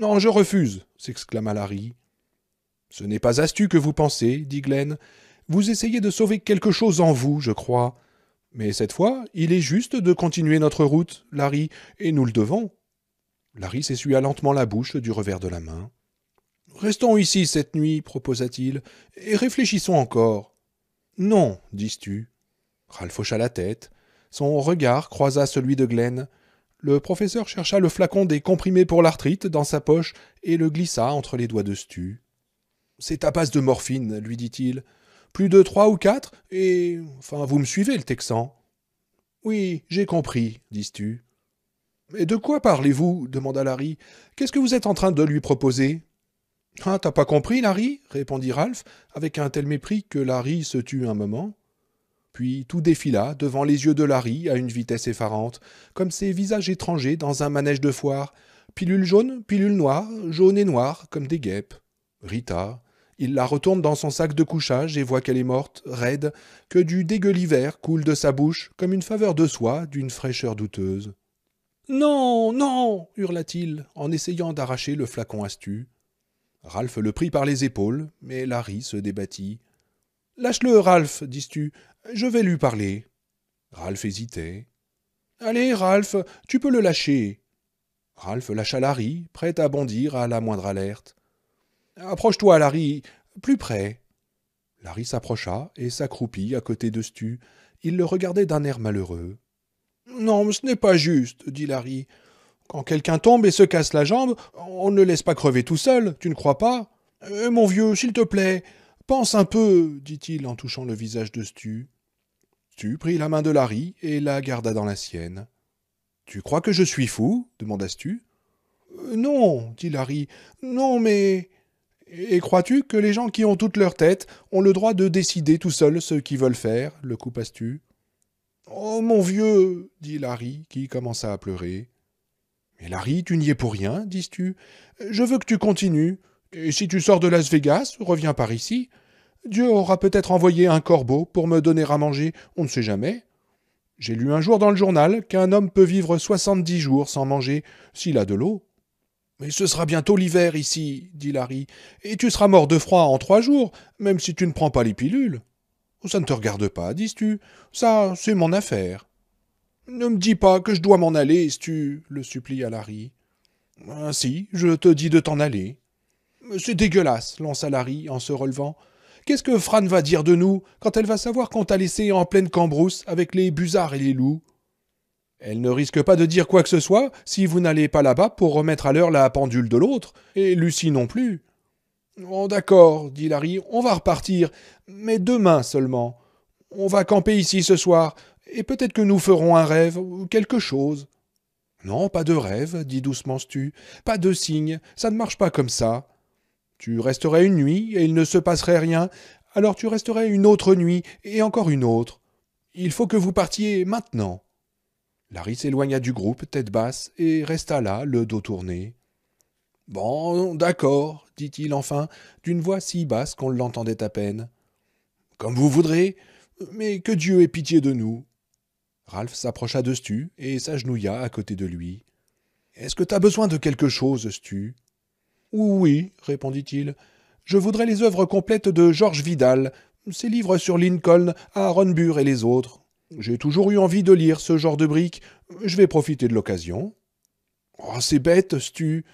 A: Non, je refuse, s'exclama Larry. »« Ce n'est pas à Stu que vous pensez, dit Glenn. Vous essayez de sauver quelque chose en vous, je crois. Mais cette fois, il est juste de continuer notre route, Larry, et nous le devons. » Larry s'essuya lentement la bouche du revers de la main. « Restons ici cette nuit, proposa-t-il, et réfléchissons encore. »« Non, dit Stu. » Ralph hocha la tête. Son regard croisa celui de Glenn. Le professeur chercha le flacon des comprimés pour l'arthrite dans sa poche et le glissa entre les doigts de Stu. « C'est à base de morphine, lui dit-il. Plus de 3 ou 4, et... Enfin, vous me suivez, le Texan. »« Oui, j'ai compris, dit Stu. »« Mais de quoi parlez-vous » demanda Larry. « Qu'est-ce que vous êtes en train de lui proposer ?»« Ah, t'as pas compris, Larry » répondit Ralph, avec un tel mépris que Larry se tut un moment. Puis tout défila devant les yeux de Larry à une vitesse effarante, comme ces visages étrangers dans un manège de foire. Pilule jaune, pilule noire, jaune et noire, comme des guêpes. Rita, il la retourne dans son sac de couchage et voit qu'elle est morte, raide, que du dégueulis vert coule de sa bouche comme une faveur de soie d'une fraîcheur douteuse. « Non, non » hurla-t-il, en essayant d'arracher le flacon à Stu. Ralph le prit par les épaules, mais Larry se débattit. « Lâche-le, Ralph, dit Stu. Je vais lui parler. » Ralph hésitait. « Allez, Ralph, tu peux le lâcher. » Ralph lâcha Larry, prêt à bondir à la moindre alerte. « Approche-toi, Larry, plus près. » Larry s'approcha et s'accroupit à côté de Stu. Il le regardait d'un air malheureux. « Non, ce n'est pas juste, dit Larry. Quand quelqu'un tombe et se casse la jambe, on ne le laisse pas crever tout seul, tu ne crois pas ? Mon vieux, s'il te plaît, pense un peu, dit-il en touchant le visage de Stu. Stu prit la main de Larry et la garda dans la sienne. « Tu crois que je suis fou » demanda Stu. « Non, dit Larry. Non, mais... »« Et crois-tu que les gens qui ont toute leur tête ont le droit de décider tout seuls ce qu'ils veulent faire » le coupa Stu. « Oh, mon vieux » dit Larry, qui commença à pleurer. « Mais Larry, tu n'y es pour rien, dit Stu. Je veux que tu continues. Et si tu sors de Las Vegas, reviens par ici. Dieu aura peut-être envoyé un corbeau pour me donner à manger, on ne sait jamais. J'ai lu un jour dans le journal qu'un homme peut vivre 70 jours sans manger s'il a de l'eau. Mais ce sera bientôt l'hiver ici, dit Larry, et tu seras mort de froid en 3 jours, même si tu ne prends pas les pilules. Ça ne te regarde pas, dis-tu. Ça, c'est mon affaire. Ne me dis pas que je dois m'en aller, Stu, le supplia Larry. Si, je te dis de t'en aller. C'est dégueulasse, lança Larry en se relevant. Qu'est-ce que Fran va dire de nous quand elle va savoir qu'on t'a laissé en pleine cambrousse avec les busards et les loups? Elle ne risque pas de dire quoi que ce soit si vous n'allez pas là-bas pour remettre à l'heure la pendule de l'autre, et Lucie non plus. Oh, d'accord, dit Larry, on va repartir, mais demain seulement. On va camper ici ce soir, et peut-être que nous ferons un rêve ou quelque chose. Non, pas de rêve, dit doucement Stu. Pas de signe, ça ne marche pas comme ça. Tu resterais une nuit et il ne se passerait rien, alors tu resterais une autre nuit et encore une autre. Il faut que vous partiez maintenant. Larry s'éloigna du groupe, tête basse, et resta là, le dos tourné. Bon, d'accord, dit-il enfin, d'une voix si basse qu'on l'entendait à peine. Comme vous voudrez, mais que Dieu ait pitié de nous. Ralph s'approcha de Stu et s'agenouilla à côté de lui. Est-ce que t'as besoin de quelque chose, Stu? Oui, répondit-il. Je voudrais les œuvres complètes de Georges Vidal, ses livres sur Lincoln, Aaron Burr et les autres. J'ai toujours eu envie de lire ce genre de briques. Je vais profiter de l'occasion. Oh, c'est bête, Stu.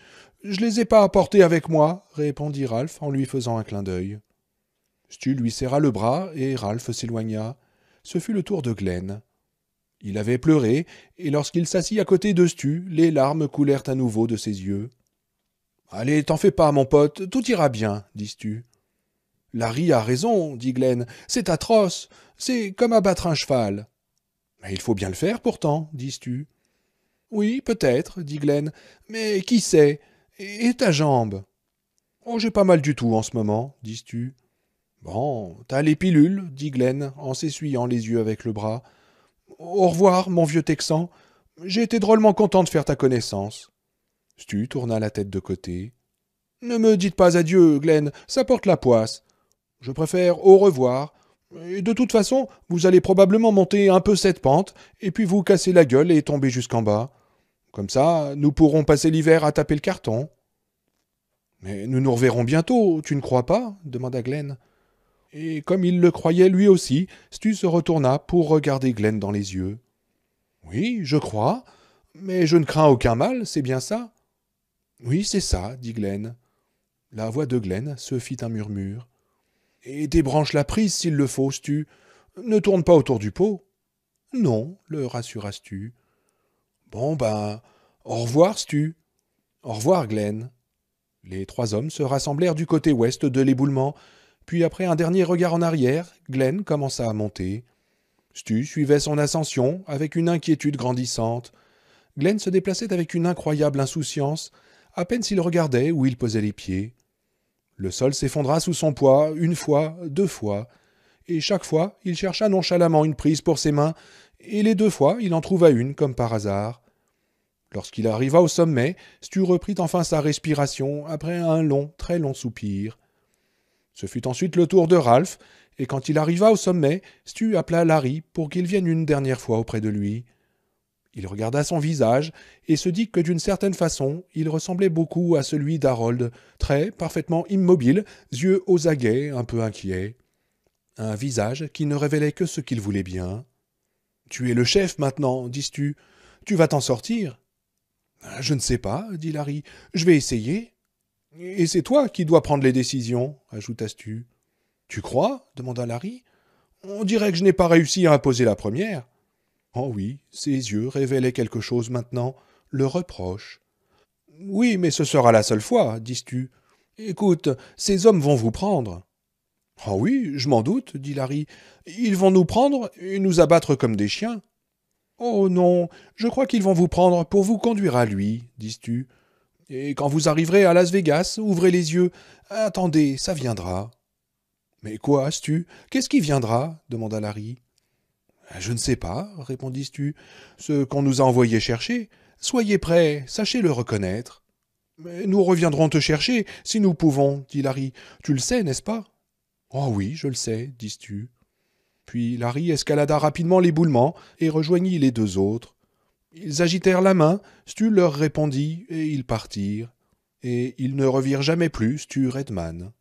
A: Je les ai pas apportés avec moi, répondit Ralph en lui faisant un clin d'œil. Stu lui serra le bras et Ralph s'éloigna. Ce fut le tour de Glenn. Il avait pleuré, et lorsqu'il s'assit à côté de Stu, les larmes coulèrent à nouveau de ses yeux. « Allez, t'en fais pas, mon pote, tout ira bien, dit Stu. « Larry a raison, dit Glenn, c'est atroce, c'est comme abattre un cheval. »« Mais il faut bien le faire pourtant, dit Stu. »« Oui, peut-être, dit Glenn, mais qui sait? Et ta jambe ?»« Oh, j'ai pas mal du tout en ce moment, dit Stu. »« Bon, t'as les pilules, dit Glenn, en s'essuyant les yeux avec le bras. Au revoir, mon vieux Texan. J'ai été drôlement content de faire ta connaissance. Stu tourna la tête de côté. Ne me dites pas adieu, Glenn, ça porte la poisse. Je préfère au revoir. Et de toute façon, vous allez probablement monter un peu cette pente, et puis vous casser la gueule et tomber jusqu'en bas. Comme ça, nous pourrons passer l'hiver à taper le carton. Mais nous nous reverrons bientôt, tu ne crois pas? Demanda Glenn. Et comme il le croyait lui aussi, Stu se retourna pour regarder Glenn dans les yeux. Oui, je crois, mais je ne crains aucun mal, c'est bien ça? Oui, c'est ça, dit Glenn. La voix de Glenn se fit un murmure. Et débranche la prise s'il le faut, Stu. Ne tourne pas autour du pot. Non, le rassura Stu. Bon ben, au revoir, Stu. Au revoir, Glenn. Les trois hommes se rassemblèrent du côté ouest de l'éboulement. Puis après un dernier regard en arrière, Glenn commença à monter. Stu suivait son ascension avec une inquiétude grandissante. Glenn se déplaçait avec une incroyable insouciance, à peine s'il regardait où il posait les pieds. Le sol s'effondra sous son poids, une fois, 2 fois, et chaque fois il chercha nonchalamment une prise pour ses mains, et les 2 fois il en trouva une comme par hasard. Lorsqu'il arriva au sommet, Stu reprit enfin sa respiration après un long, très long soupir. Ce fut ensuite le tour de Ralph, et quand il arriva au sommet, Stu appela Larry pour qu'il vienne une dernière fois auprès de lui. Il regarda son visage et se dit que d'une certaine façon, il ressemblait beaucoup à celui d'Harold, très, parfaitement immobile, yeux aux aguets, un peu inquiet. Un visage qui ne révélait que ce qu'il voulait bien. « Tu es le chef maintenant, dis Stu. Tu vas t'en sortir ?»« Je ne sais pas, dit Larry. Je vais essayer. »« Et c'est toi qui dois prendre les décisions, ajouta Stu. »« Tu crois ?» demanda Larry. « On dirait que je n'ai pas réussi à imposer la première. » Oh oui, ses yeux révélaient quelque chose maintenant, le reproche. « Oui, mais ce sera la seule fois, dis Stu. Écoute, ces hommes vont vous prendre. »« Ah oui, je m'en doute, dit Larry. Ils vont nous prendre et nous abattre comme des chiens. »« Oh non, je crois qu'ils vont vous prendre pour vous conduire à lui, dit Stu. Et quand vous arriverez à Las Vegas, ouvrez les yeux. Attendez, ça viendra. »« Mais quoi, Stu? Qu'est-ce qui viendra ?» demanda Larry. « Je ne sais pas, répondit Stu, ce qu'on nous a envoyé chercher. Soyez prêts, sachez le reconnaître. »« Mais nous reviendrons te chercher, si nous pouvons, dit Larry. Tu le sais, n'est-ce pas? »« Oh oui, je le sais, dit Stu. »« Puis Larry escalada rapidement l'éboulement et rejoignit les deux autres. Ils agitèrent la main, Stu leur répondit, et ils partirent. Et ils ne revirent jamais plus Stu Redman.